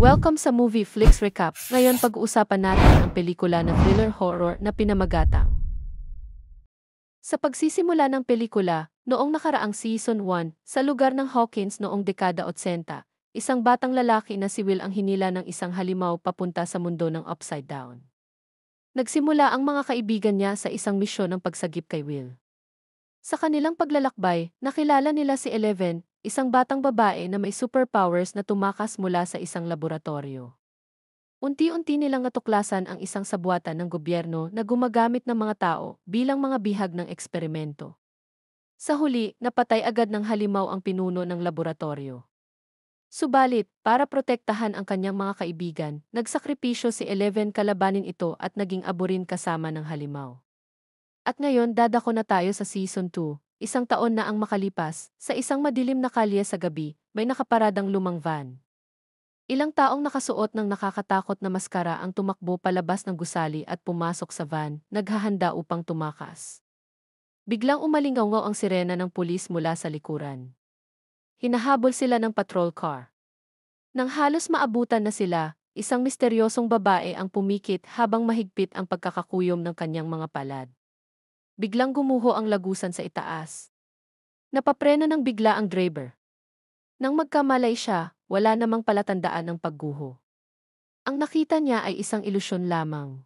Welcome sa Movie Flix Recap. Ngayon pag-uusapan natin ang pelikula na thriller horror na Pinamagatang. Sa pagsisimula ng pelikula, noong nakaraang Season 1, sa lugar ng Hawkins noong dekada 80, isang batang lalaki na si Will ang hinila ng isang halimaw papunta sa mundo ng Upside Down. Nagsimula ang mga kaibigan niya sa isang misyon ng pagsagip kay Will. Sa kanilang paglalakbay, nakilala nila si Eleven, isang batang babae na may superpowers na tumakas mula sa isang laboratorio. Unti-unti nilang natuklasan ang isang sabwatan ng gobyerno na gumagamit ng mga tao bilang mga bihag ng eksperimento. Sa huli, napatay agad ng halimaw ang pinuno ng laboratorio. Subalit, para protektahan ang kanyang mga kaibigan, nagsakripisyo si Eleven kalabanin ito at naging abo rin kasama ng halimaw. At ngayon dadako na tayo sa Season 2, isang taon na ang makalipas, sa isang madilim na kalye sa gabi, may nakaparadang lumang van. Ilang taong nakasuot ng nakakatakot na maskara ang tumakbo palabas ng gusali at pumasok sa van, naghahanda upang tumakas. Biglang umalingaw ang sirena ng pulis mula sa likuran. Hinahabol sila ng patrol car. Nang halos maabutan na sila, isang misteryosong babae ang pumikit habang mahigpit ang pagkakakuyom ng kanyang mga palad. Biglang gumuho ang lagusan sa itaas. Napapreno ng bigla ang driver. Nang magkamalay siya, wala namang palatandaan ng pagguho. Ang nakita niya ay isang ilusyon lamang.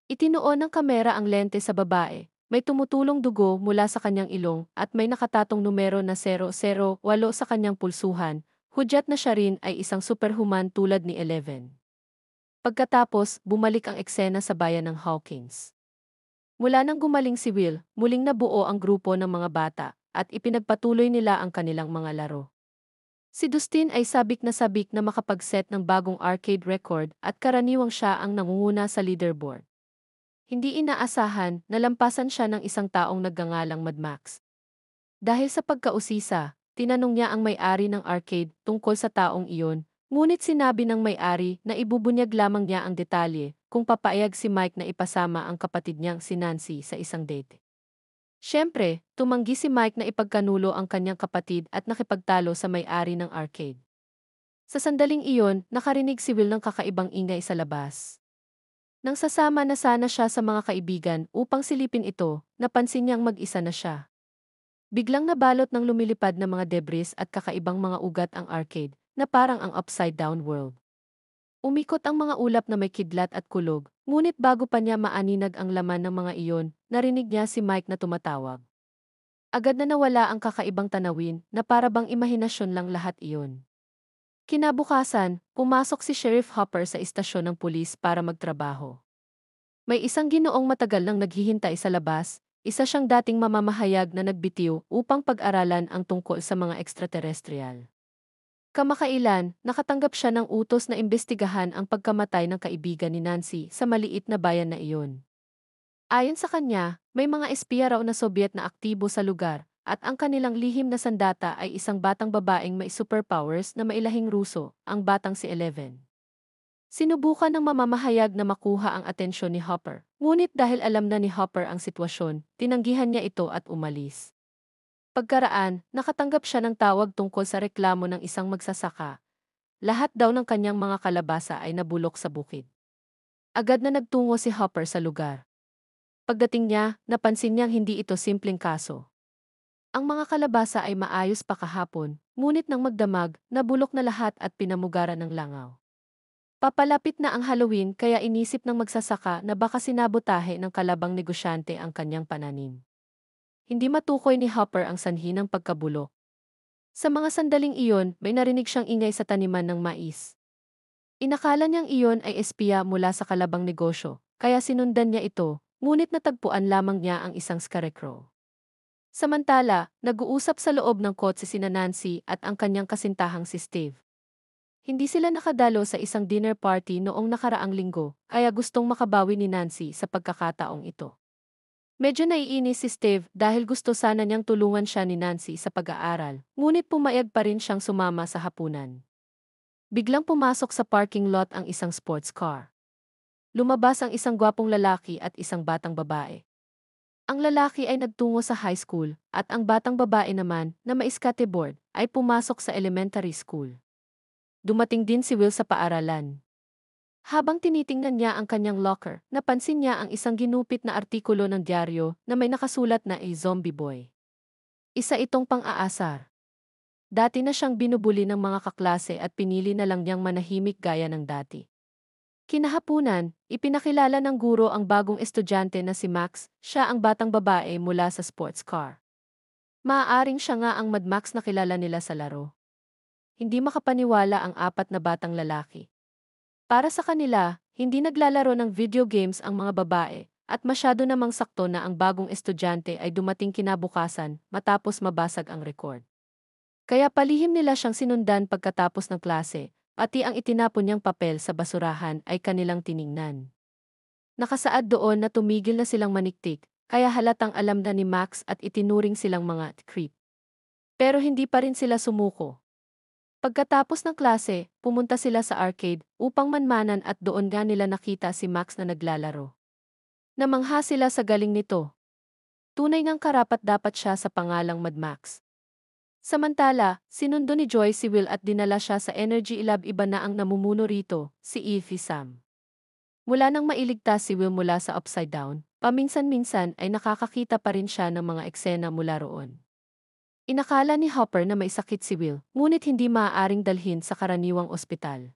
Itinuon ng kamera ang lente sa babae, may tumutulong dugo mula sa kanyang ilong at may nakatatong numero na 008 sa kanyang pulsuhan, hudyat na siya rin ay isang superhuman tulad ni Eleven. Pagkatapos, bumalik ang eksena sa bayan ng Hawkins. Mula nang gumaling si Will, muling nabuo ang grupo ng mga bata at ipinagpatuloy nila ang kanilang mga laro. Si Dustin ay sabik na makapag-set ng bagong arcade record at karaniwang siya ang nangunguna sa leaderboard. Hindi inaasahan, nalampasan siya ng isang taong nagngangalang Mad Max. Dahil sa pagkausisa, tinanong niya ang may-ari ng arcade tungkol sa taong iyon, ngunit sinabi ng may-ari na ibubunyag lamang niya ang detalye kung papayag si Mike na ipasama ang kapatid niyang si Nancy sa isang date. Siyempre, tumanggi si Mike na ipagkanulo ang kanyang kapatid at nakipagtalo sa may-ari ng arcade. Sa sandaling iyon, nakarinig si Will ng kakaibang ingay sa labas. Nang sasama na sana siya sa mga kaibigan upang silipin ito, napansin niyang mag-isa na siya. Biglang nabalot ng lumilipad na mga debris at kakaibang mga ugat ang arcade, na parang ang upside-down world. Umikot ang mga ulap na may kidlat at kulog, ngunit bago pa niya maaninag ang laman ng mga iyon, narinig niya si Mike na tumatawag. Agad na nawala ang kakaibang tanawin na para bang imahinasyon lang lahat iyon. Kinabukasan, pumasok si Sheriff Hopper sa istasyon ng pulis para magtrabaho. May isang ginoong matagal nang naghihintay sa labas, isa siyang dating mamamahayag na nagbitiw upang pag-aralan ang tungkol sa mga ekstraterestrial. Kamakailan, nakatanggap siya ng utos na imbestigahan ang pagkamatay ng kaibigan ni Nancy sa maliit na bayan na iyon. Ayon sa kanya, may mga espiya raw na Sobyet na aktibo sa lugar, at ang kanilang lihim na sandata ay isang batang babaeng may superpowers na mailahing Ruso, ang batang si Eleven. Sinubukan ng mamamahayag na makuha ang atensyon ni Hopper, ngunit dahil alam na ni Hopper ang sitwasyon, tinanggihan niya ito at umalis. Pagkaraan, nakatanggap siya ng tawag tungkol sa reklamo ng isang magsasaka. Lahat daw ng kanyang mga kalabasa ay nabulok sa bukid. Agad na nagtungo si Hopper sa lugar. Pagdating niya, napansin niyang hindi ito simpleng kaso. Ang mga kalabasa ay maayos pa kahapon, ngunit nang magdamag, nabulok na lahat at pinamugaran ng langaw. Papalapit na ang Halloween kaya inisip ng magsasaka na baka sinabotahe ng kalabang negosyante ang kanyang pananim. Hindi matukoy ni Hopper ang sanhi ng pagkabulok. Sa mga sandaling iyon, may narinig siyang ingay sa taniman ng mais. Inakala niyang iyon ay espiya mula sa kalabang negosyo, kaya sinundan niya ito, ngunit natagpuan lamang niya ang isang scarecrow. Samantala, nag-uusap sa loob ng kotse sina Nancy at ang kanyang kasintahang si Steve. Hindi sila nakadalo sa isang dinner party noong nakaraang linggo, kaya gustong makabawi ni Nancy sa pagkakataong ito. Medyo naiinis si Steve dahil gusto sana niyang tulungan siya ni Nancy sa pag-aaral, ngunit pumayag pa rin siyang sumama sa hapunan. Biglang pumasok sa parking lot ang isang sports car. Lumabas ang isang gwapong lalaki at isang batang babae. Ang lalaki ay nagtungo sa high school at ang batang babae naman na may skateboard ay pumasok sa elementary school. dumating din si Will sa paaralan. Habang tinitingnan niya ang kanyang locker, napansin niya ang isang ginupit na artikulo ng dyaryo na may nakasulat na A Zombie Boy. Isa itong pang-aasar. Dati na siyang binubuli ng mga kaklase at pinili na lang niyang manahimik gaya ng dati. Kinahapunan, ipinakilala ng guro ang bagong estudyante na si Max, siya ang batang babae mula sa sports car. Maaaring siya nga ang Mad Max na kilala nila sa laro. Hindi makapaniwala ang apat na batang lalaki. Para sa kanila, hindi naglalaro ng video games ang mga babae, at masyado namang sakto na ang bagong estudyante ay dumating kinabukasan matapos mabasag ang record. Kaya palihim nila siyang sinundan pagkatapos ng klase, pati ang itinapon niyang papel sa basurahan ay kanilang tiningnan. Nakasaad doon na tumigil na silang maniktik, kaya halatang alam na ni Max at itinuring silang mga creep. Pero hindi pa rin sila sumuko. Pagkatapos ng klase, pumunta sila sa arcade upang manmanan at doon nga nila nakita si Max na naglalaro. Namangha sila sa galing nito. Tunay ngang karapat-dapat siya sa pangalang Mad Max. Samantala, sinundo ni Joy si Will at dinala siya sa Energy Lab. Iba na ang namumuno rito, si Evie Sam. Mula nang mailigtas si Will mula sa Upside Down, paminsan-minsan ay nakakakita pa rin siya ng mga eksena mula roon. Inakala ni Hopper na may sakit si Will, ngunit hindi maaaring dalhin sa karaniwang ospital.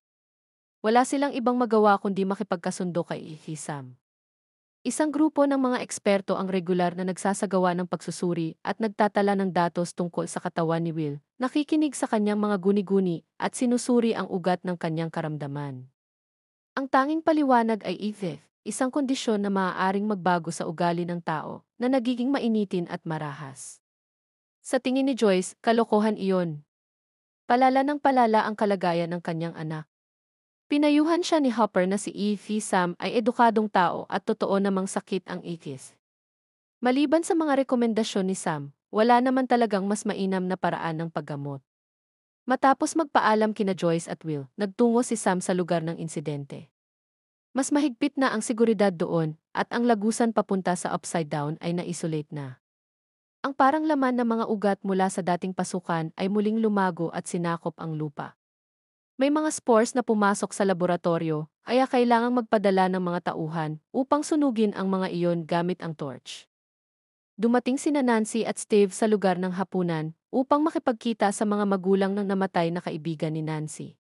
Wala silang ibang magawa kundi makipagkasundo kay Evie Sam. Isang grupo ng mga eksperto ang regular na nagsasagawa ng pagsusuri at nagtatala ng datos tungkol sa katawan ni Will, nakikinig sa kanyang mga guni-guni at sinusuri ang ugat ng kanyang karamdaman. Ang tanging paliwanag ay EVE, isang kondisyon na maaaring magbago sa ugali ng tao na nagiging mainitin at marahas. Sa tingin ni Joyce, kalokohan iyon. Palala ng palala ang kalagayan ng kanyang anak. Pinayuhan siya ni Hopper na si Evie Sam ay edukadong tao at totoo namang sakit ang ikis. Maliban sa mga rekomendasyon ni Sam, wala naman talagang mas mainam na paraan ng paggamot. Matapos magpaalam kina Joyce at Will, nagtungo si Sam sa lugar ng insidente. Mas mahigpit na ang seguridad doon at ang lagusan papunta sa Upside Down ay na-isolate na. Ang parang laman ng mga ugat mula sa dating pasukan ay muling lumago at sinakop ang lupa. May mga spores na pumasok sa laboratorio, kaya kailangang magpadala ng mga tauhan upang sunugin ang mga iyon gamit ang torch. Dumating sina Nancy at Steve sa lugar ng hapunan upang makipagkita sa mga magulang ng namatay na kaibigan ni Nancy.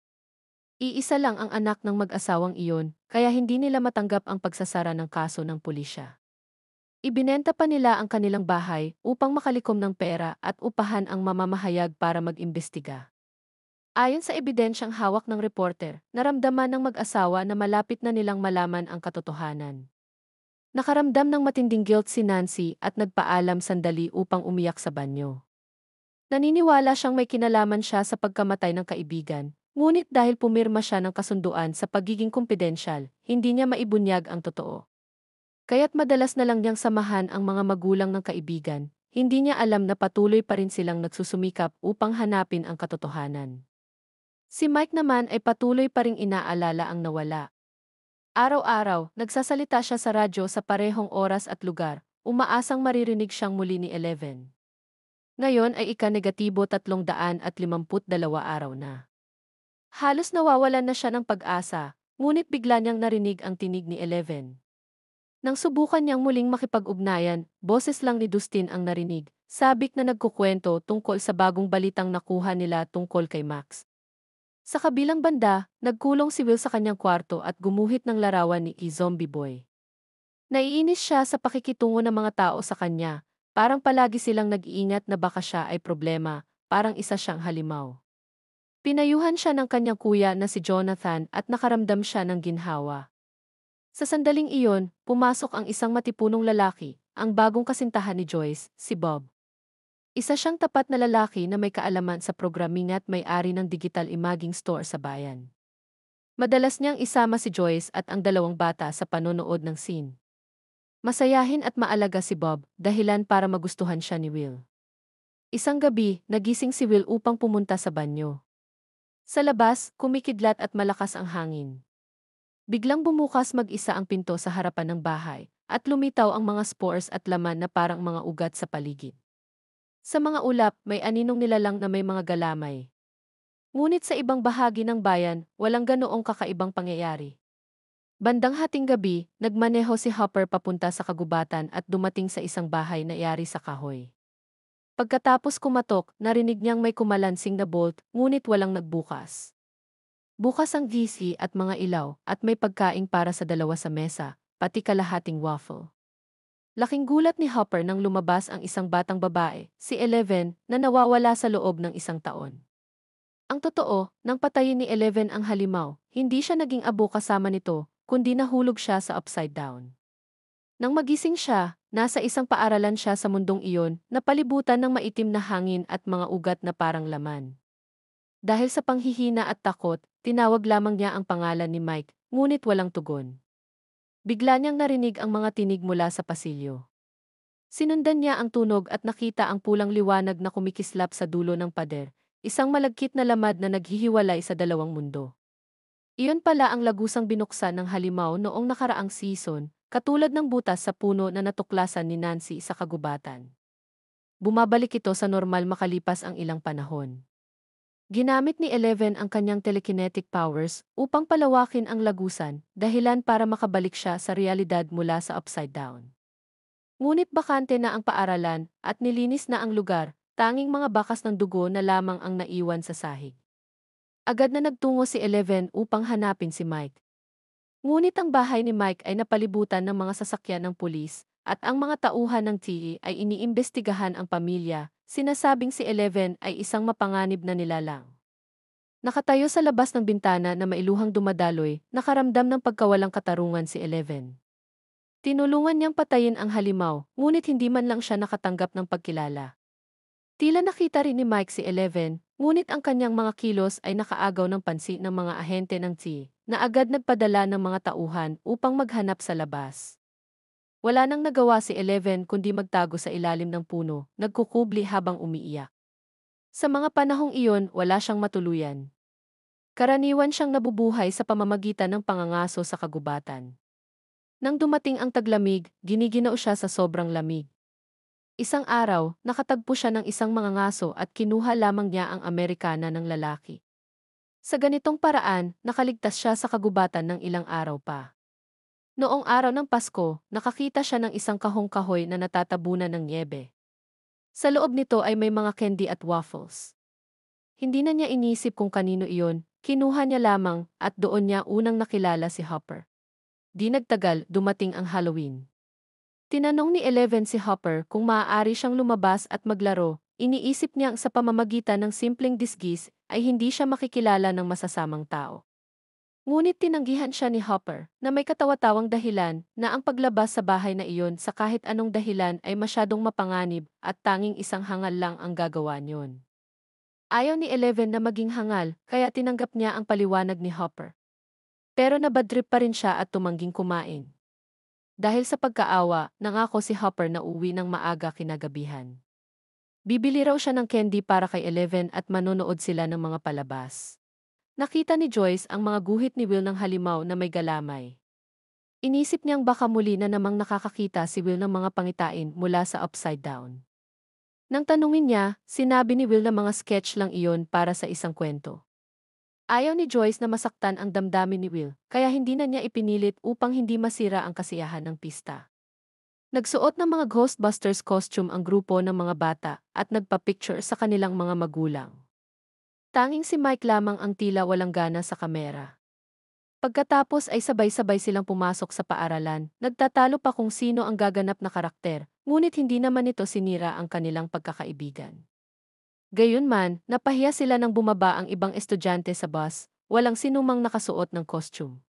Iisa lang ang anak ng mag-asawang iyon, kaya hindi nila matanggap ang pagsasara ng kaso ng pulisya. Ibinenta pa nila ang kanilang bahay upang makalikom ng pera at upahan ang mamamahayag para mag-imbestiga. Ayon sa ebidensyang hawak ng reporter, naramdaman ng mag-asawa na malapit na nilang malaman ang katotohanan. Nakaramdam ng matinding guilt si Nancy at nagpaalam sandali upang umiyak sa banyo. Naniniwala siyang may kinalaman siya sa pagkamatay ng kaibigan, ngunit dahil pumirma siya ng kasunduan sa pagiging kumpidensyal, hindi niya maibunyag ang totoo. Kaya't madalas na lang niyang samahan ang mga magulang ng kaibigan, hindi niya alam na patuloy pa rin silang nagsusumikap upang hanapin ang katotohanan. Si Mike naman ay patuloy pa ring inaalala ang nawala. Araw-araw, nagsasalita siya sa radyo sa parehong oras at lugar, umaasang maririnig siyang muli ni Eleven. Ngayon ay ika-negatibo 352 araw na. Halos nawawalan na siya ng pag-asa, ngunit bigla niyang narinig ang tinig ni Eleven. Nang subukan niyang muling makipag-ugnayan, boses lang ni Dustin ang narinig, sabik na nagkukwento tungkol sa bagong balitang nakuha nila tungkol kay Max. Sa kabilang banda, nagkulong si Will sa kanyang kwarto at gumuhit ng larawan ni Zombie Boy. Naiinis siya sa pakikitungo ng mga tao sa kanya, parang palagi silang nag-iingat na baka siya ay problema, parang isa siyang halimaw. Pinayuhan siya ng kanyang kuya na si Jonathan at nakaramdam siya ng ginhawa. Sa sandaling iyon, pumasok ang isang matipunong lalaki, ang bagong kasintahan ni Joyce, si Bob. Isa siyang tapat na lalaki na may kaalaman sa programming at may-ari ng digital imaging store sa bayan. Madalas niyang isama si Joyce at ang dalawang bata sa panonood ng scene. Masayahin at maalaga si Bob, dahilan para magustuhan siya ni Will. Isang gabi, nagising si Will upang pumunta sa banyo. Sa labas, kumikidlat at malakas ang hangin. Biglang bumukas mag-isa ang pinto sa harapan ng bahay, at lumitaw ang mga spores at laman na parang mga ugat sa paligid. Sa mga ulap, may aninong nilalang na may mga galamay. Ngunit sa ibang bahagi ng bayan, walang ganoong kakaibang pangyayari. Bandang hating gabi, nagmaneho si Hopper papunta sa kagubatan at dumating sa isang bahay na yari sa kahoy. Pagkatapos kumatok, narinig niyang may kumalansing na bolt, ngunit walang nagbukas. Bukas ang GC at mga ilaw, at may pagkaing para sa dalawa sa mesa, pati kalahating waffle. Laking gulat ni Hopper nang lumabas ang isang batang babae, si Eleven, na nawawala sa loob ng isang taon. Ang totoo, nang patayin ni Eleven ang halimaw, hindi siya naging abo kasama nito, kundi nahulog siya sa upside down. Nang magising siya, nasa isang paaralan siya sa mundong iyon, na palibutan ng maitim na hangin at mga ugat na parang laman. Dahil sa panghihina at takot, tinawag lamang niya ang pangalan ni Mike, ngunit walang tugon. Bigla niyang narinig ang mga tinig mula sa pasilyo. Sinundan niya ang tunog at nakita ang pulang liwanag na kumikislap sa dulo ng pader, isang malagkit na lamad na naghihiwalay sa dalawang mundo. Iyon pala ang lagusang binuksan ng halimaw noong nakaraang season, katulad ng butas sa puno na natuklasan ni Nancy sa kagubatan. Bumabalik ito sa normal makalipas ang ilang panahon. Ginamit ni Eleven ang kanyang telekinetic powers upang palawakin ang lagusan, dahilan para makabalik siya sa realidad mula sa upside down. Ngunit bakante na ang paaralan at nilinis na ang lugar, tanging mga bakas ng dugo na lamang ang naiwan sa sahig. Agad na nagtungo si Eleven upang hanapin si Mike. Ngunit ang bahay ni Mike ay napalibutan ng mga sasakyan ng pulis, at ang mga tauhan ng TE ay iniimbestigahan ang pamilya, sinasabing si Eleven ay isang mapanganib na nilalang. Nakatayo sa labas ng bintana na mailuhang dumadaloy, nakaramdam ng pagkawalang katarungan si Eleven. Tinulungan niyang patayin ang halimaw, ngunit hindi man lang siya nakatanggap ng pagkilala. Tila nakita rin ni Mike si Eleven, ngunit ang kanyang mga kilos ay nakaagaw ng pansin ng mga ahente ng TE, na agad nagpadala ng mga tauhan upang maghanap sa labas. Wala nang nagawa si Eleven kundi magtago sa ilalim ng puno, nagkukubli habang umiiyak. Sa mga panahong iyon, wala siyang matuluyan. Karaniwan siyang nabubuhay sa pamamagitan ng pangangaso sa kagubatan. Nang dumating ang taglamig, giniginaw siya sa sobrang lamig. Isang araw, nakatagpo siya ng isang mangangaso at kinuha lamang niya ang Amerikana ng lalaki. Sa ganitong paraan, nakaligtas siya sa kagubatan ng ilang araw pa. Noong araw ng Pasko, nakakita siya ng isang kahong-kahoy na natatabunan ng niebe. Sa loob nito ay may mga candy at waffles. Hindi na niya inisip kung kanino iyon, kinuha niya lamang at doon niya unang nakilala si Hopper. Di nagtagal, dumating ang Halloween. Tinanong ni Eleven si Hopper kung maaari siyang lumabas at maglaro, iniisip niyang sa pamamagitan ng simpleng disguise ay hindi siya makikilala ng masasamang tao. Ngunit tinanggihan siya ni Hopper na may katawa-tawang dahilan na ang paglabas sa bahay na iyon sa kahit anong dahilan ay masyadong mapanganib at tanging isang hangal lang ang gagawa niyon. Ayaw ni Eleven na maging hangal kaya tinanggap niya ang paliwanag ni Hopper. Pero nabadtrip pa rin siya at tumangging kumain. Dahil sa pagkaawa, nangako si Hopper na uuwi ng maaga kinagabihan. Bibili raw siya ng candy para kay Eleven at manonood sila ng mga palabas. Nakita ni Joyce ang mga guhit ni Will ng halimaw na may galamay. Inisip niyang baka muli na namang nakakakita si Will ng mga pangitain mula sa upside down. Nang tanungin niya, sinabi ni Will na mga sketch lang iyon para sa isang kwento. Ayaw ni Joyce na masaktan ang damdamin ni Will, kaya hindi na niya ipinilit upang hindi masira ang kasiyahan ng pista. Nagsuot ng mga Ghostbusters costume ang grupo ng mga bata at nagpa-picture sa kanilang mga magulang. Tanging si Mike lamang ang tila walang gana sa kamera. Pagkatapos ay sabay-sabay silang pumasok sa paaralan, nagtatalo pa kung sino ang gaganap na karakter, ngunit hindi naman ito sinira ang kanilang pagkakaibigan. Gayunman, napahiya sila nang bumaba ang ibang estudyante sa bus, walang sinumang nakasuot ng costume.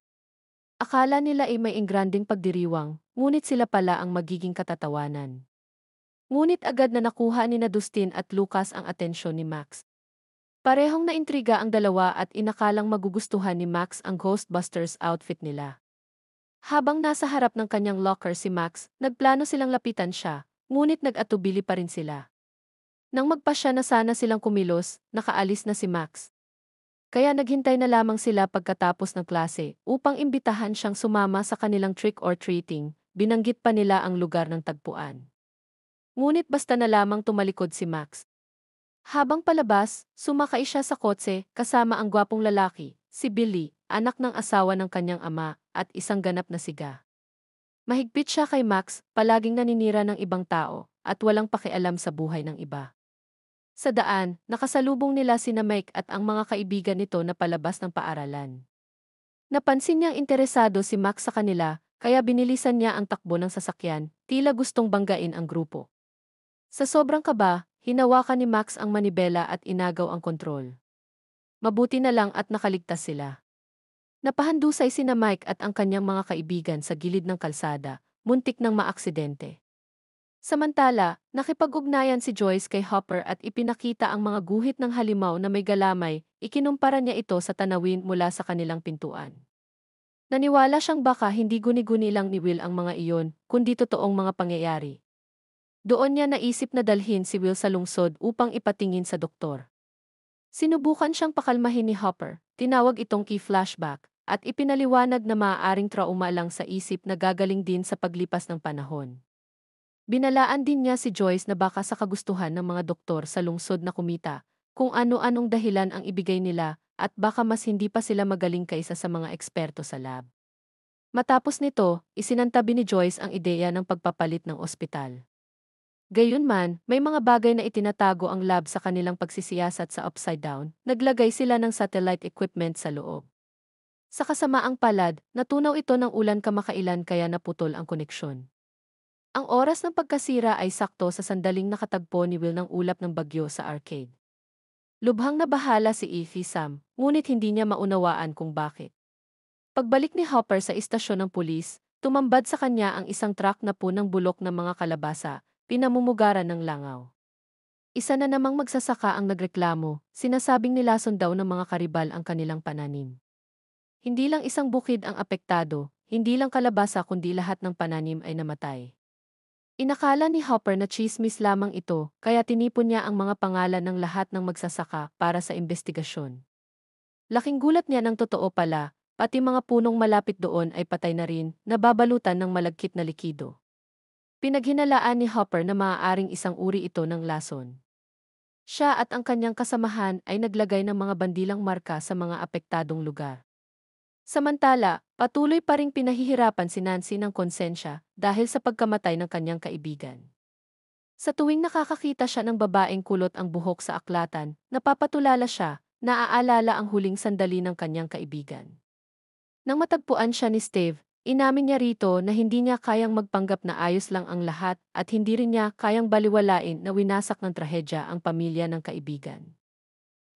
Akala nila ay may engranding pagdiriwang, ngunit sila pala ang magiging katatawanan. Ngunit agad na nakuha ni Dustin at Lucas ang atensyon ni Max. Parehong naintriga ang dalawa at inakalang magugustuhan ni Max ang Ghostbusters outfit nila. Habang nasa harap ng kanyang locker si Max, nagplano silang lapitan siya, ngunit nag-atubili pa rin sila. Nang magpasya na sana silang kumilos, nakaalis na si Max. Kaya naghintay na lamang sila pagkatapos ng klase upang imbitahan siyang sumama sa kanilang trick-or-treating, binanggit pa nila ang lugar ng tagpuan. Ngunit basta na lamang tumalikod si Max. Habang palabas, sumakay siya sa kotse kasama ang gwapong lalaki, si Billy, anak ng asawa ng kanyang ama, at isang ganap na siga. Mahigpit siya kay Max, palaging naninira ng ibang tao, at walang pakialam sa buhay ng iba. Sa daan, nakasalubong nila sina Mike at ang mga kaibigan nito na palabas ng paaralan. Napansin niyang interesado si Max sa kanila, kaya binilisan niya ang takbo ng sasakyan, tila gustong banggain ang grupo. Sa sobrang kaba, hinawakan ni Max ang manibela at inagaw ang kontrol. Mabuti na lang at nakaligtas sila. Napahandusay sina Mike at ang kanyang mga kaibigan sa gilid ng kalsada, muntik nang maaksidente. Samantala, nakipag-ugnayan si Joyce kay Hopper at ipinakita ang mga guhit ng halimaw na may galamay, ikinumpara niya ito sa tanawin mula sa kanilang pintuan. Naniwala siyang baka hindi guni-guni lang ni Will ang mga iyon, kundi totoong mga pangyayari. Doon niya naisip na dalhin si Will sa lungsod upang ipatingin sa doktor. Sinubukan siyang pakalmahin ni Hopper, tinawag itong key flashback, at ipinaliwanag na maaaring trauma lang sa isip na gagaling din sa paglipas ng panahon. Binalaan din niya si Joyce na baka sa kagustuhan ng mga doktor sa lungsod na kumita, kung ano-anong dahilan ang ibigay nila, at baka mas hindi pa sila magaling kaysa sa mga eksperto sa lab. Matapos nito, isinantabi ni Joyce ang ideya ng pagpapalit ng ospital. Gayunman, may mga bagay na itinatago ang lab sa kanilang pagsisiyasat sa Upside Down, naglagay sila ng satellite equipment sa loob. Sa kasamaang palad, natunaw ito ng ulan kamakailan kaya naputol ang koneksyon. Ang oras ng pagkasira ay sakto sa sandaling nakatagpo ni Will ng ulap ng bagyo sa arcade. Lubhang nabahala si Effie Sam, ngunit hindi niya maunawaan kung bakit. Pagbalik ni Hopper sa istasyon ng pulis, tumambad sa kanya ang isang truck na punang bulok ng mga kalabasa, pinamumugaran ng langaw. Isa na namang magsasaka ang nagreklamo, sinasabing nilason daw ng mga karibal ang kanilang pananim. Hindi lang isang bukid ang apektado, hindi lang kalabasa kundi lahat ng pananim ay namatay. Inakala ni Hopper na chismis lamang ito, kaya tinipon niya ang mga pangalan ng lahat ng magsasaka para sa investigasyon. Laking gulat niya ng totoo pala, pati mga punong malapit doon ay patay na rin, nababalutan ng malagkit na likido. Pinaghinalaan ni Hopper na maaaring isang uri ito ng lason. Siya at ang kanyang kasamahan ay naglagay ng mga bandilang marka sa mga apektadong lugar. Samantala, patuloy pa ring pinahihirapan si Nancy ng konsensya dahil sa pagkamatay ng kanyang kaibigan. Sa tuwing nakakakita siya ng babaeng kulot ang buhok sa aklatan, napapatulala siya, naaalala ang huling sandali ng kanyang kaibigan. Nang matagpuan siya ni Steve, inamin niya rito na hindi niya kayang magpanggap na ayos lang ang lahat at hindi rin niya kayang baliwalain na winasak ng trahedya ang pamilya ng kaibigan.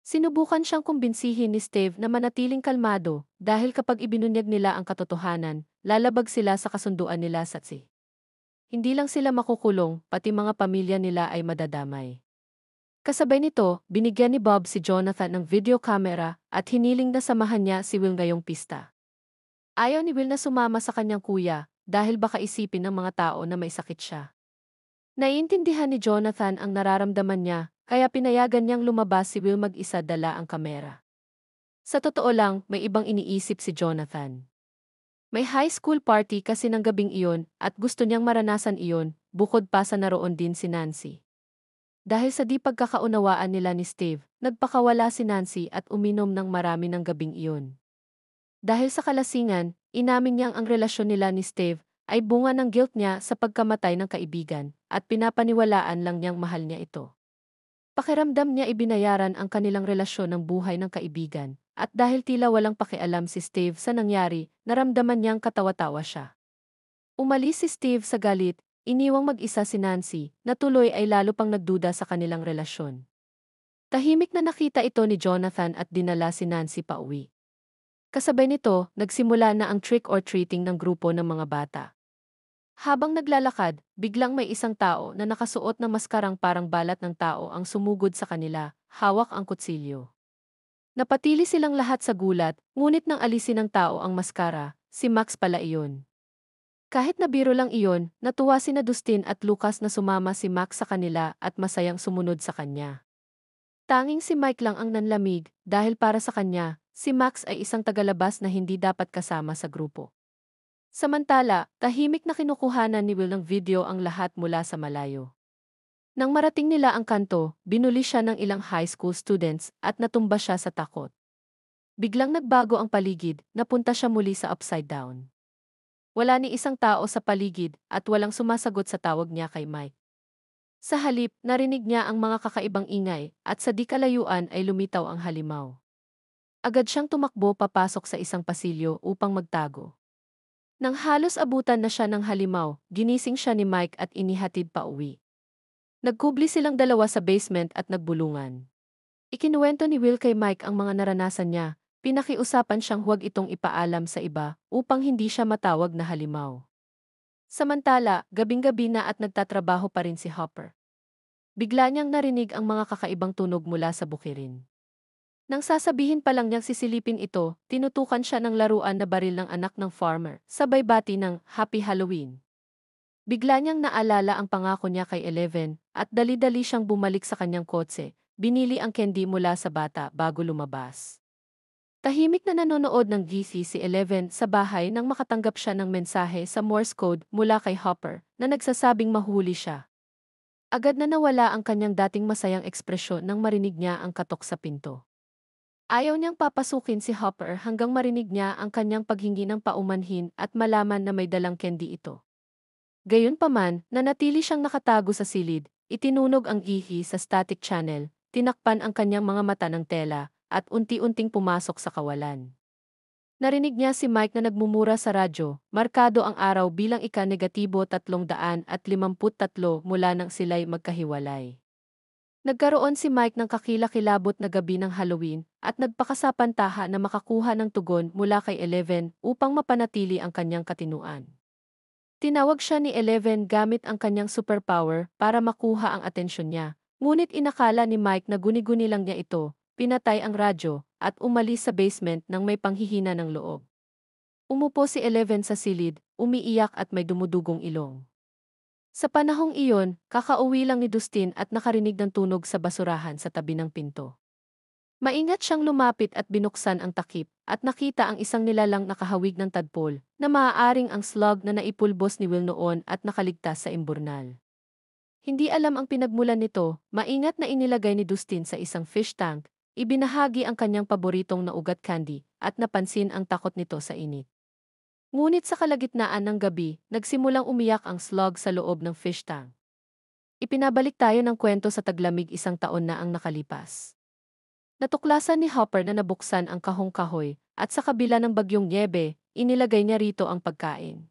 Sinubukan siyang kumbinsihin ni Steve na manatiling kalmado dahil kapag ibinunyag nila ang katotohanan, lalabag sila sa kasunduan nila sa tsi. Hindi lang sila makukulong, pati mga pamilya nila ay madadamay. Kasabay nito, binigyan ni Bob si Jonathan ng video camera at hiniling na samahan niya si Will ngayong pista. Ayaw ni Will na sumama sa kanyang kuya dahil baka isipin ng mga tao na may sakit siya. Naiintindihan ni Jonathan ang nararamdaman niya, kaya pinayagan niyang lumabas si Will mag-isa dala ang kamera. Sa totoo lang, may ibang iniisip si Jonathan. May high school party kasi ng gabing iyon at gusto niyang maranasan iyon, bukod pa sa naroon din si Nancy. Dahil sa di pagkakaunawaan nila ni Steve, nagpakawala si Nancy at uminom ng marami ng gabing iyon. Dahil sa kalasingan, inamin niyang ang relasyon nila ni Steve ay bunga ng guilt niya sa pagkamatay ng kaibigan at pinapaniwalaan lang niyang mahal niya ito. Pakiramdam niya ibinayaran ang kanilang relasyon ng buhay ng kaibigan, at dahil tila walang pakialam si Steve sa nangyari, naramdaman niyang katawa-tawa siya. Umalis si Steve sa galit, iniwang mag-isa si Nancy, na tuloy ay lalo pang nagduda sa kanilang relasyon. Tahimik na nakita ito ni Jonathan at dinala si Nancy pauwi. Kasabay nito, nagsimula na ang trick-or-treating ng grupo ng mga bata. Habang naglalakad, biglang may isang tao na nakasuot ng maskarang parang balat ng tao ang sumugod sa kanila, hawak ang kutsilyo. Napatili silang lahat sa gulat, ngunit nang alisin ng tao ang maskara, si Max pala iyon. Kahit na biro lang iyon, natuwa sina Dustin at Lucas na sumama si Max sa kanila at masayang sumunod sa kanya. Tanging si Mike lang ang nanlamig, dahil para sa kanya, si Max ay isang tagalabas na hindi dapat kasama sa grupo. Samantala, tahimik na kinukuhanan ni Will ng video ang lahat mula sa malayo. Nang marating nila ang kanto, binuli siya ng ilang high school students at natumba siya sa takot. Biglang nagbago ang paligid, napunta siya muli sa upside down. Wala ni isang tao sa paligid at walang sumasagot sa tawag niya kay Mike. Sa halip, narinig niya ang mga kakaibang ingay at sa di kalayuan ay lumitaw ang halimaw. Agad siyang tumakbo papasok sa isang pasilyo upang magtago. Nang halos abutan na siya ng halimaw, ginising siya ni Mike at inihatid pa uwi. Nagkubli silang dalawa sa basement at nagbulungan. Ikinuwento ni Will kay Mike ang mga naranasan niya, pinakiusapan siyang huwag itong ipaalam sa iba upang hindi siya matawag na halimaw. Samantala, gabing-gabi na at nagtatrabaho pa rin si Hopper. Bigla niyang narinig ang mga kakaibang tunog mula sa bukirin. Nang sasabihin pa lang niyang sisilipin ito, tinutukan siya ng laruan na baril ng anak ng farmer, sabay bati ng Happy Halloween. Bigla niyang naalala ang pangako niya kay Eleven at dali-dali siyang bumalik sa kanyang kotse, binili ang candy mula sa bata bago lumabas. Tahimik na nanonood ng GC si Eleven sa bahay nang makatanggap siya ng mensahe sa Morse code mula kay Hopper na nagsasabing mahuli siya. Agad na nawala ang kanyang dating masayang ekspresyon nang marinig niya ang katok sa pinto. Ayaw niyang papasukin si Hopper hanggang marinig niya ang kanyang paghingi ng paumanhin at malaman na may dalang candy ito. Gayunpaman, nanatili siyang nakatago sa silid, itinunog ang ihi sa static channel, tinakpan ang kanyang mga mata ng tela, at unti-unting pumasok sa kawalan. Narinig niya si Mike na nagmumura sa radyo, markado ang araw bilang ika-negatibo 353 mula nang sila'y magkahiwalay. Nagkaroon si Mike ng kakilakilabot na gabi ng Halloween at nagpakasapantaha na makakuha ng tugon mula kay Eleven upang mapanatili ang kanyang katinuan. Tinawag siya ni Eleven gamit ang kanyang superpower para makuha ang atensyon niya, ngunit inakala ni Mike na guni-guni lang niya ito, pinatay ang radyo, at umalis sa basement nang may panghihina ng loob. Umupo si Eleven sa silid, umiiyak at may dumudugong ilong. Sa panahong iyon, kakauwi lang ni Dustin at nakarinig ng tunog sa basurahan sa tabi ng pinto. Maingat siyang lumapit at binuksan ang takip at nakita ang isang nilalang nakahawig ng tadpole na maaaring ang slug na naipulbos ni Will noon at nakaligtas sa imburnal. Hindi alam ang pinagmulan nito, maingat na inilagay ni Dustin sa isang fish tank, ibinahagi ang kanyang paboritong na ugat candy at napansin ang takot nito sa init. Ngunit sa kalagitnaan ng gabi, nagsimulang umiyak ang slug sa loob ng fish tank. Ipinabalik tayo ng kwento sa taglamig 1 taon na ang nakalipas. Natuklasan ni Hopper na nabuksan ang kahong-kahoy at sa kabila ng bagyong nyebe, inilagay niya rito ang pagkain.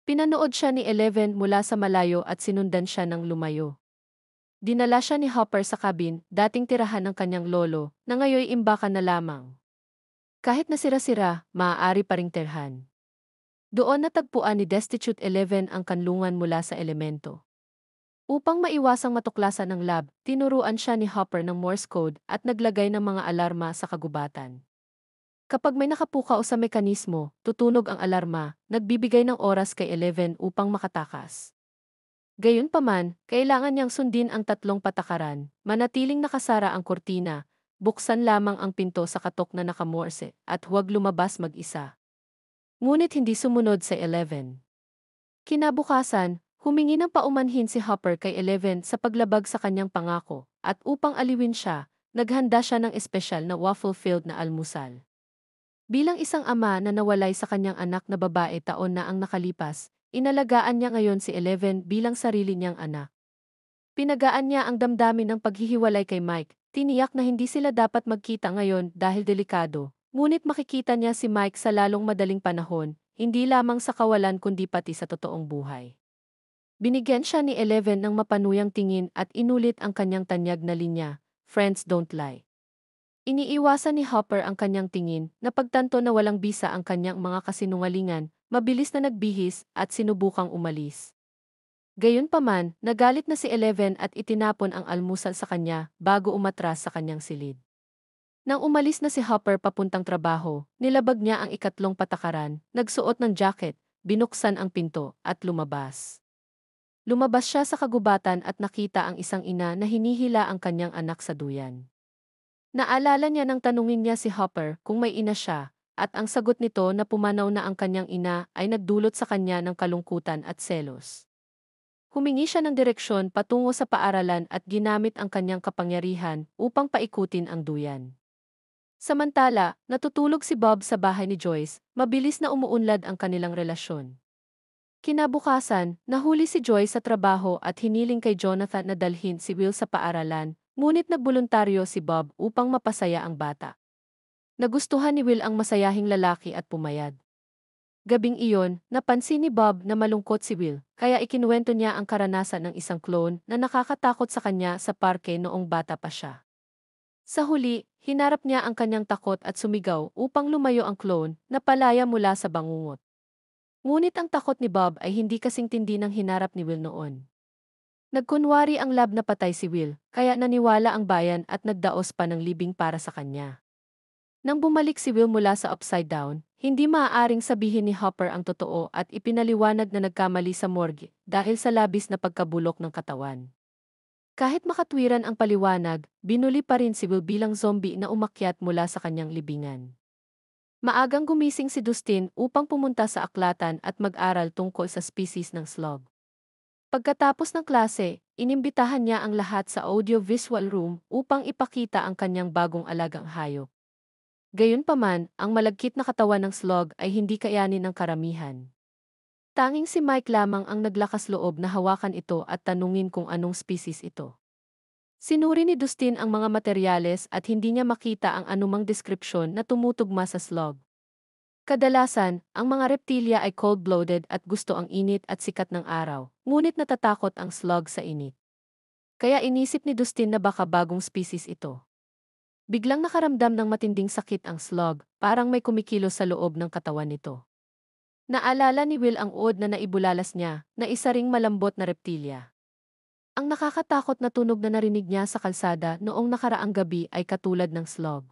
Pinanood siya ni Eleven mula sa malayo at sinundan siya ng lumayo. Dinala siya ni Hopper sa cabin, dating tirahan ng kanyang lolo, na ngayoy imbakan na lamang. Kahit nasira-sira, maaari pa ring tirhan. Doon natagpuan ni Destitute Eleven ang kanlungan mula sa elemento. Upang maiwasang matuklasan ng lab, tinuruan siya ni Hopper ng Morse code at naglagay ng mga alarma sa kagubatan. Kapag may nakapukaw sa mekanismo, tutunog ang alarma, nagbibigay ng oras kay Eleven upang makatakas. Gayunpaman, kailangan niyang sundin ang 3 patakaran, manatiling nakasara ang kurtina, buksan lamang ang pinto sa katok na nakamorse, at huwag lumabas mag-isa. Ngunit hindi sumunod sa Eleven. Kinabukasan, humingi ng paumanhin si Hopper kay Eleven sa paglabag sa kanyang pangako, at upang aliwin siya, naghanda siya ng espesyal na waffle-filled na almusal. Bilang isang ama na nawalay sa kanyang anak na babae taon na ang nakalipas, inalagaan niya ngayon si Eleven bilang sarili niyang anak. Pinagaan niya ang damdamin ng paghihiwalay kay Mike, tiniyak na hindi sila dapat magkita ngayon dahil delikado, ngunit makikita niya si Mike sa lalong madaling panahon, hindi lamang sa kawalan kundi pati sa totoong buhay. Binigyan siya ni Eleven ng mapanuyang tingin at inulit ang kanyang tanyag na linya, "Friends don't lie." Iniiwasan ni Hopper ang kanyang tingin, napagtanto na walang bisa ang kanyang mga kasinungalingan, mabilis na nagbihis at sinubukang umalis. Gayunpaman, nagalit na si Eleven at itinapon ang almusal sa kanya bago umatras sa kanyang silid. Nang umalis na si Hopper papuntang trabaho, nilabag niya ang 3 patakaran, nagsuot ng jacket, binuksan ang pinto, at lumabas. Lumabas siya sa kagubatan at nakita ang isang ina na hinihila ang kanyang anak sa duyan. Naalala niya nang tanungin niya si Hopper kung may ina siya, at ang sagot nito na pumanaw na ang kanyang ina ay nagdulot sa kanya ng kalungkutan at selos. humingi siya ng direksyon patungo sa paaralan at ginamit ang kanyang kapangyarihan upang paikutin ang duyan. Samantala, natutulog si Bob sa bahay ni Joyce, mabilis na umuunlad ang kanilang relasyon. Kinabukasan, nahuli si Joyce sa trabaho at hiniling kay Jonathan na dalhin si Will sa paaralan, ngunit nagboluntaryo si Bob upang mapasaya ang bata. Nagustuhan ni Will ang masayahing lalaki at pumayag. Gabing iyon, napansin ni Bob na malungkot si Will, kaya ikinuwento niya ang karanasan ng isang clone na nakakatakot sa kanya sa parke noong bata pa siya. Sa huli, hinarap niya ang kanyang takot at sumigaw upang lumayo ang clone na palaya mula sa bangungot. Ngunit ang takot ni Bob ay hindi kasing tindi ng hinarap ni Will noon. Nagkunwari ang lab na patay si Will, kaya naniwala ang bayan at nagdaos pa ng libing para sa kanya. Nang bumalik si Will mula sa Upside Down, hindi maaaring sabihin ni Hopper ang totoo at ipinaliwanag na nagkamali sa morgue dahil sa labis na pagkabulok ng katawan. Kahit makatwiran ang paliwanag, binuli pa rin si Will bilang zombie na umakyat mula sa kanyang libingan. Maagang gumising si Dustin upang pumunta sa aklatan at mag-aral tungkol sa species ng slug. Pagkatapos ng klase, inimbitahan niya ang lahat sa audio-visual room upang ipakita ang kanyang bagong alagang hayop. Gayunpaman, ang malagkit na katawan ng slug ay hindi kayanin ng karamihan. Tanging si Mike lamang ang naglakas loob na hawakan ito at tanungin kung anong species ito. Sinuri ni Dustin ang mga materyales at hindi niya makita ang anumang deskripsyon na tumutugma sa slug. Kadalasan, ang mga reptilya ay cold-blooded at gusto ang init at sikat ng araw, ngunit natatakot ang slug sa init. Kaya inisip ni Dustin na baka bagong species ito. Biglang nakaramdam ng matinding sakit ang slug, parang may kumikilos sa loob ng katawan nito. Naalala ni Will ang uod na naibulalas niya, na isa ring malambot na reptilya. Ang nakakatakot na tunog na narinig niya sa kalsada noong nakaraang gabi ay katulad ng slug.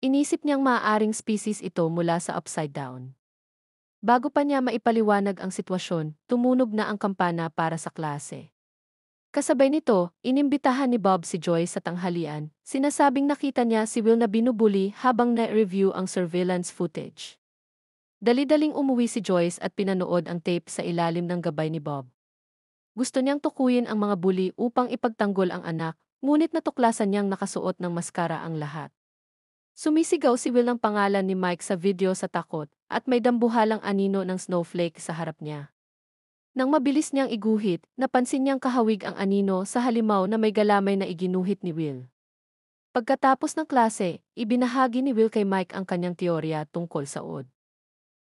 Inisip niyang maaaring species ito mula sa Upside Down. Bago pa niya maipaliwanag ang sitwasyon, tumunog na ang kampana para sa klase. Kasabay nito, inimbitahan ni Bob si Joyce sa tanghalian, sinasabing nakita niya si Will na binubuli habang na-review ang surveillance footage. Dali-daling umuwi si Joyce at pinanood ang tape sa ilalim ng gabay ni Bob. Gusto niyang tukuyin ang mga bully upang ipagtanggol ang anak, ngunit natuklasan niyang nakasuot ng maskara ang lahat. Sumisigaw si Will ng pangalan ni Mike sa video sa takot, at may dambuhalang anino ng snowflake sa harap niya. Nang mabilis niyang iguhit, napansin niyang kahawig ang anino sa halimaw na may galamay na iginuhit ni Will. Pagkatapos ng klase, ibinahagi ni Will kay Mike ang kanyang teorya tungkol sa uod.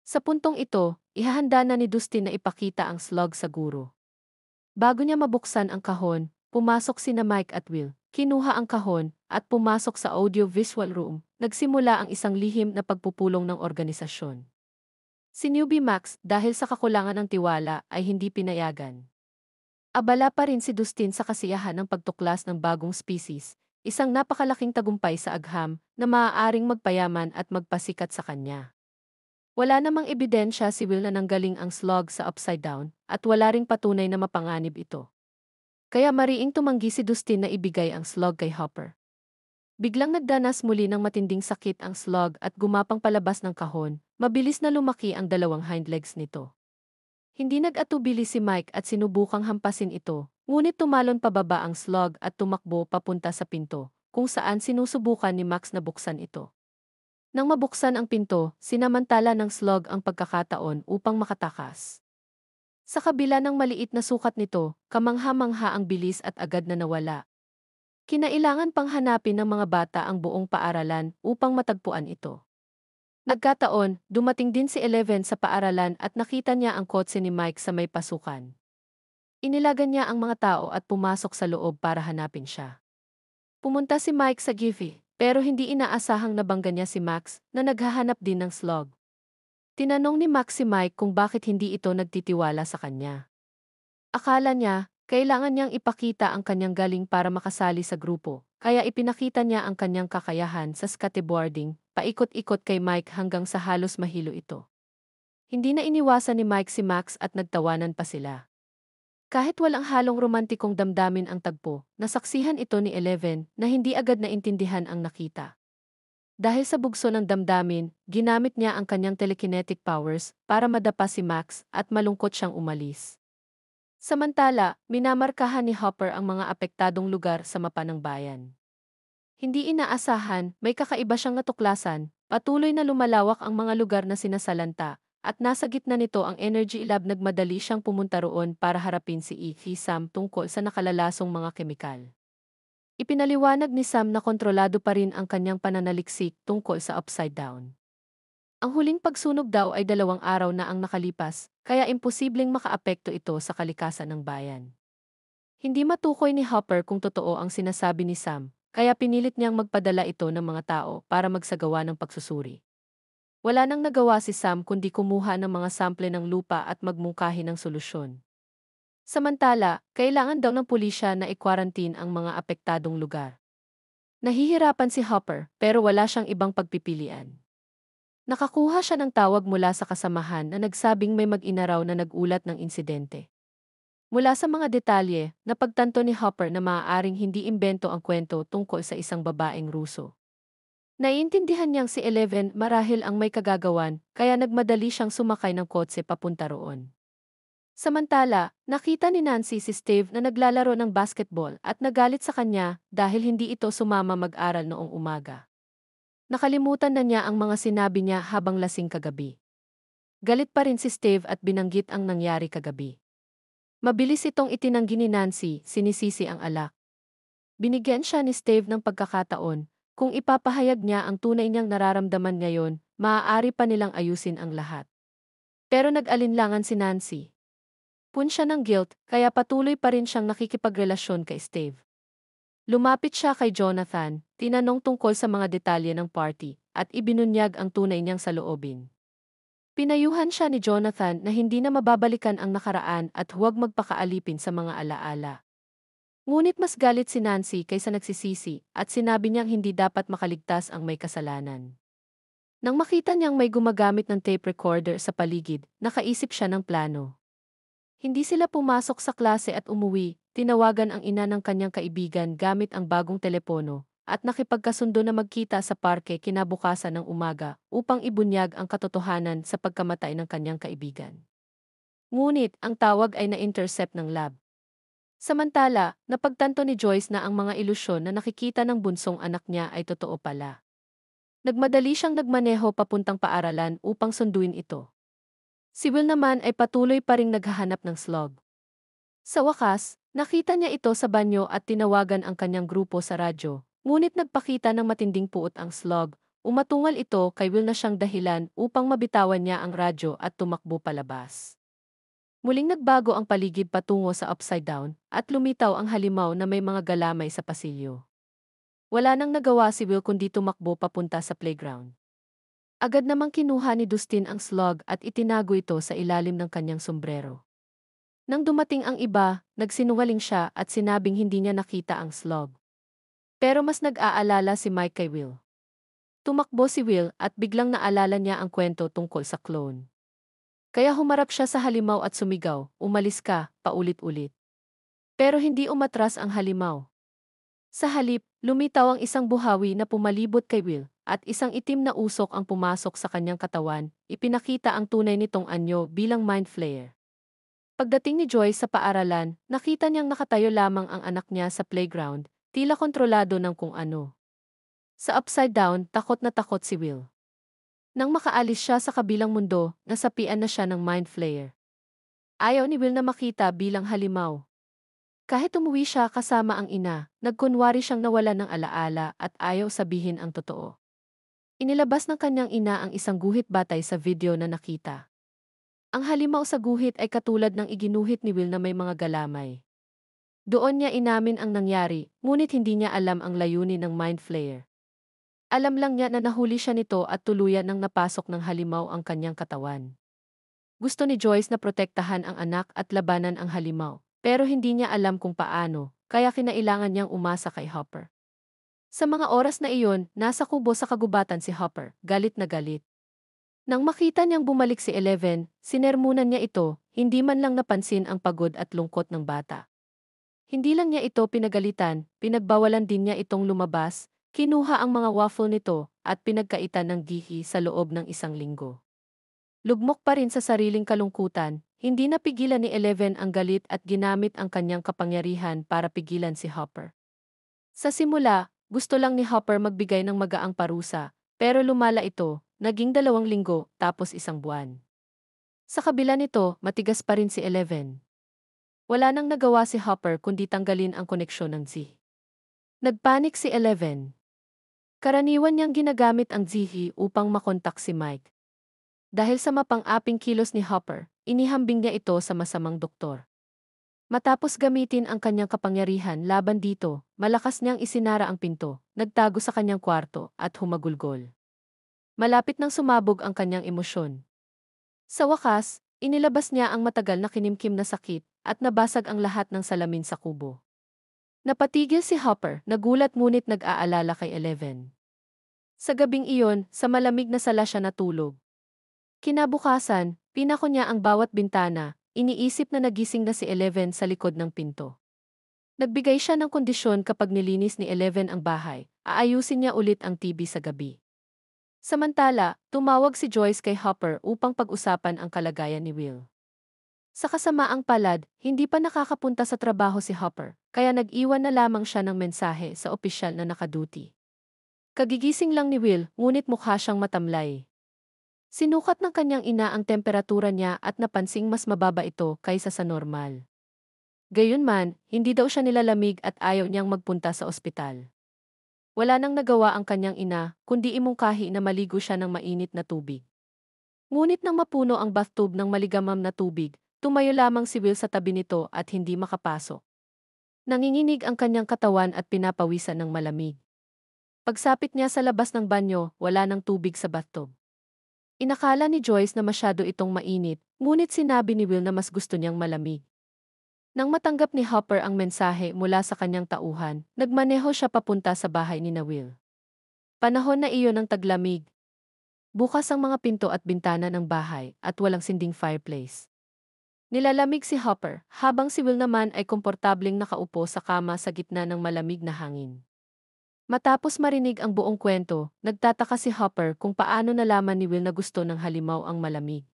Sa puntong ito, ihahanda na ni Dustin na ipakita ang slug sa guro. Bago niya mabuksan ang kahon, pumasok sina Mike at Will, kinuha ang kahon, at pumasok sa audio-visual room, nagsimula ang isang lihim na pagpupulong ng organisasyon. Si Newbie Max, dahil sa kakulangan ng tiwala, ay hindi pinayagan. Abala pa rin si Dustin sa kasiyahan ng pagtuklas ng bagong species, isang napakalaking tagumpay sa agham na maaaring magpayaman at magpasikat sa kanya. Wala namang ebidensya si Will na nanggaling ang slug sa Upside Down at wala ring patunay na mapanganib ito. Kaya mariing tumanggi si Dustin na ibigay ang slug kay Hopper. Biglang nagdanas muli ng matinding sakit ang slug at gumapang palabas ng kahon, mabilis na lumaki ang dalawang hind legs nito. Hindi nag-atubili si Mike at sinubukang hampasin ito, ngunit tumalon pababa ang slug at tumakbo papunta sa pinto, kung saan sinusubukan ni Max na buksan ito. Nang mabuksan ang pinto, sinamantala ng slug ang pagkakataon upang makatakas. Sa kabila ng maliit na sukat nito, kamangha-mangha ang bilis at agad na nawala. Kinailangan pang hanapin ng mga bata ang buong paaralan upang matagpuan ito. Nagkataon, dumating din si Eleven sa paaralan at nakita niya ang kotse ni Mike sa may pasukan. Inilagan niya ang mga tao at pumasok sa loob para hanapin siya. Pumunta si Mike sa Giffy, pero hindi inaasahang nabangga niya si Max na naghahanap din ng slug. Tinanong ni Max si Mike kung bakit hindi ito nagtitiwala sa kanya. Akala niya, kailangan niyang ipakita ang kanyang galing para makasali sa grupo, kaya ipinakita niya ang kanyang kakayahan sa skateboarding, paikot-ikot kay Mike hanggang sa halos mahilo ito. Hindi na iniwasan ni Mike si Max at nagtawanan pa sila. Kahit walang halong romantikong damdamin ang tagpo, nasaksihan ito ni Eleven na hindi agad naintindihan ang nakita. Dahil sa bugso ng damdamin, ginamit niya ang kanyang telekinetic powers para madapa si Max at malungkot siyang umalis. Samantala, minamarkahan ni Hopper ang mga apektadong lugar sa mapa ng bayan. Hindi inaasahan, may kakaiba siyang natuklasan, patuloy na lumalawak ang mga lugar na sinasalanta, at nasa gitna nito ang Energy Lab. Nagmadali siyang pumunta roon para harapin si Sam tungkol sa nakalalasong mga kemikal. Ipinaliwanag ni Sam na kontrolado pa rin ang kanyang pananaliksik tungkol sa Upside Down. Ang huling pagsunog daw ay 2 araw na ang nakalipas, kaya imposibleng makaapekto ito sa kalikasan ng bayan. Hindi matukoy ni Hopper kung totoo ang sinasabi ni Sam, kaya pinilit niyang magpadala ito ng mga tao para magsagawa ng pagsusuri. Wala nang nagawa si Sam kundi kumuha ng mga sample ng lupa at magmungkahi ng solusyon. Samantala, kailangan daw ng pulisya na i-quarantine ang mga apektadong lugar. Nahihirapan si Hopper pero wala siyang ibang pagpipilian. Nakakuha siya ng tawag mula sa kasamahan na nagsabing may mag-ina raw na nag-ulat ng insidente. Mula sa mga detalye, napagtanto ni Hopper na maaaring hindi imbento ang kwento tungkol sa isang babaeng Ruso. Naiintindihan niyang si Eleven marahil ang may kagagawan, kaya nagmadali siyang sumakay ng kotse papunta roon. Samantala, nakita ni Nancy si Steve na naglalaro ng basketball at nagalit sa kanya dahil hindi ito sumama mag-aral noong umaga. Nakalimutan na niya ang mga sinabi niya habang lasing kagabi. Galit pa rin si Steve at binanggit ang nangyari kagabi. Mabilis itong itinanggi ni Nancy, sinisisi ang alak. Binigyan siya ni Steve ng pagkakataon, kung ipapahayag niya ang tunay niyang nararamdaman ngayon, maaari pa nilang ayusin ang lahat. Pero nag-alinlangan si Nancy. Pun siya ng guilt, kaya patuloy pa rin siyang nakikipagrelasyon kay Steve. Lumapit siya kay Jonathan, tinanong tungkol sa mga detalye ng party, at ibinunyag ang tunay niyang saloobin. Pinayuhan siya ni Jonathan na hindi na mababalikan ang nakaraan at huwag magpakaalipin sa mga alaala. Ngunit mas galit si Nancy kaysa nagsisisi at sinabi niyang hindi dapat makaligtas ang may kasalanan. Nang makita niyang may gumagamit ng tape recorder sa paligid, nakaisip siya ng plano. Hindi sila pumasok sa klase at umuwi, tinawagan ang ina ng kanyang kaibigan gamit ang bagong telepono, at nakipagkasundo na magkita sa parke kinabukasan ng umaga upang ibunyag ang katotohanan sa pagkamatay ng kanyang kaibigan. Ngunit, ang tawag ay na-intercept ng lab. Samantala, napagtanto ni Joyce na ang mga ilusyon na nakikita ng bunsong anak niya ay totoo pala. Nagmadali siyang nagmaneho papuntang paaralan upang sunduin ito. Si Will naman ay patuloy pa ring naghahanap ng slug. Sa wakas, nakita niya ito sa banyo at tinawagan ang kanyang grupo sa radyo, ngunit nagpakita ng matinding puot ang slug, umatungal ito kay Will na siyang dahilan upang mabitawan niya ang radyo at tumakbo palabas. Muling nagbago ang paligid patungo sa Upside Down, at lumitaw ang halimaw na may mga galamay sa pasilyo. Wala nang nagawa si Will kundi tumakbo papunta sa playground. Agad namang kinuha ni Dustin ang slug at itinago ito sa ilalim ng kanyang sombrero. Nang dumating ang iba, nagsinungaling siya at sinabing hindi niya nakita ang slug. Pero mas nag-aalala si Mike kay Will. Tumakbo si Will at biglang naalala niya ang kwento tungkol sa clone. Kaya humarap siya sa halimaw at sumigaw, "Umalis ka," paulit-ulit. Pero hindi umatras ang halimaw. Sa halip, lumitaw ang isang buhawi na pumalibot kay Will, at isang itim na usok ang pumasok sa kanyang katawan, ipinakita ang tunay nitong anyo bilang mind flayer. Pagdating ni Joyce sa paaralan, nakita niyang nakatayo lamang ang anak niya sa playground, tila kontrolado ng kung ano. Sa Upside Down, takot na takot si Will. Nang makaalis siya sa kabilang mundo, nasapian na siya ng mind flayer. Ayaw ni Will na makita bilang halimaw. Kahit umuwi siya kasama ang ina, nagkunwari siyang nawalan ng alaala at ayaw sabihin ang totoo. Inilabas ng kanyang ina ang isang guhit batay sa video na nakita. Ang halimaw sa guhit ay katulad ng iginuhit ni Will na may mga galamay. Doon niya inamin ang nangyari, ngunit hindi niya alam ang layunin ng mind flayer. Alam lang niya na nahuli siya nito at tuluyan nang napasok ng halimaw ang kanyang katawan. Gusto ni Joyce na protektahan ang anak at labanan ang halimaw, pero hindi niya alam kung paano, kaya kinailangan niyang umasa kay Hopper. Sa mga oras na iyon, nasa kubo sa kagubatan si Hopper, galit na galit. Nang makita niyang bumalik si Eleven, sinermunan niya ito, hindi man lang napansin ang pagod at lungkot ng bata. Hindi lang niya ito pinagalitan, pinagbawalan din niya itong lumabas, kinuha ang mga waffle nito, at pinagkaitan ng gihi sa loob ng 1 linggo. Lugmok pa rin sa sariling kalungkutan, hindi napigilan ni Eleven ang galit at ginamit ang kanyang kapangyarihan para pigilan si Hopper. Sa simula, gusto lang ni Hopper magbigay ng magaang parusa, pero lumala ito, naging 2 linggo, tapos 1 buwan. Sa kabila nito, matigas pa rin si Eleven. Wala nang nagawa si Hopper kundi tanggalin ang koneksyon ng Z. Nagpanik si Eleven. Karaniwan niyang ginagamit ang Zihi upang makontak si Mike. Dahil sa mapang-aping kilos ni Hopper, inihambing niya ito sa masamang doktor. Matapos gamitin ang kanyang kapangyarihan laban dito, malakas niyang isinara ang pinto, nagtago sa kanyang kwarto, at humagulgol. Malapit nang sumabog ang kanyang emosyon. Sa wakas, inilabas niya ang matagal na kinimkim na sakit, at nabasag ang lahat ng salamin sa kubo. Napatigil si Hopper, nagulat ngunit nag-aalala kay Eleven. Sa gabing iyon, sa malamig na sala siya natulog. Kinabukasan, pinako niya ang bawat bintana, iniisip na nagising na si Eleven sa likod ng pinto. Nagbigay siya ng kondisyon kapag nilinis ni Eleven ang bahay, aayusin niya ulit ang TV sa gabi. Samantala, tumawag si Joyce kay Hopper upang pag-usapan ang kalagayan ni Will. Sa kasamaang palad, hindi pa nakakapunta sa trabaho si Hopper, kaya nag-iwan na lamang siya ng mensahe sa opisyal na nakaduty. Kagigising lang ni Will, ngunit mukha siyang matamlay. Sinukat ng kanyang ina ang temperatura niya at napansing mas mababa ito kaysa sa normal. Gayunman, hindi daw siya nilalamig at ayaw niyang magpunta sa ospital. Wala nang nagawa ang kanyang ina, kundi imungkahi na maligo siya ng mainit na tubig. Ngunit nang mapuno ang bathtub ng maligamam na tubig, tumayo lamang si Will sa tabi nito at hindi makapasok. Nanginginig ang kanyang katawan at pinapawisan ng malamig. Pagsapit niya sa labas ng banyo, wala nang tubig sa bathtub. Inakala ni Joyce na masyado itong mainit, ngunit sinabi ni Will na mas gusto niyang malamig. Nang matanggap ni Hopper ang mensahe mula sa kanyang tauhan, nagmaneho siya papunta sa bahay ni Will. Panahon na iyon ng taglamig. Bukas ang mga pinto at bintana ng bahay at walang sinding fireplace. Nilalamig si Hopper, habang si Will naman ay komportabling nakaupo sa kama sa gitna ng malamig na hangin. Matapos marinig ang buong kwento, nagtataka si Hopper kung paano nalaman ni Will na gusto ng halimaw ang malamig.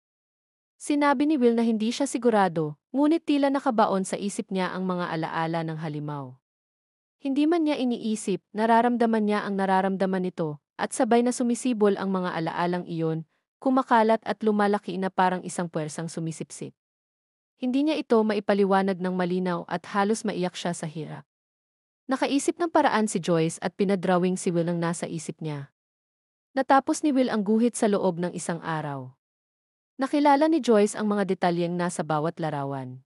Sinabi ni Will na hindi siya sigurado, ngunit tila nakabaon sa isip niya ang mga alaala ng halimaw. Hindi man niya iniisip, nararamdaman niya ang nararamdaman nito, at sabay na sumisibol ang mga alaalang iyon, kumakalat at lumalaki na parang isang puwersang sumisipsip. Hindi niya ito maipaliwanag ng malinaw at halos maiyak siya sa hirap. Nakaisip ng paraan si Joyce at pinadrawing si Will ang nasa isip niya. Natapos ni Will ang guhit sa loob ng 1 araw. Nakilala ni Joyce ang mga detalyeng nasa bawat larawan.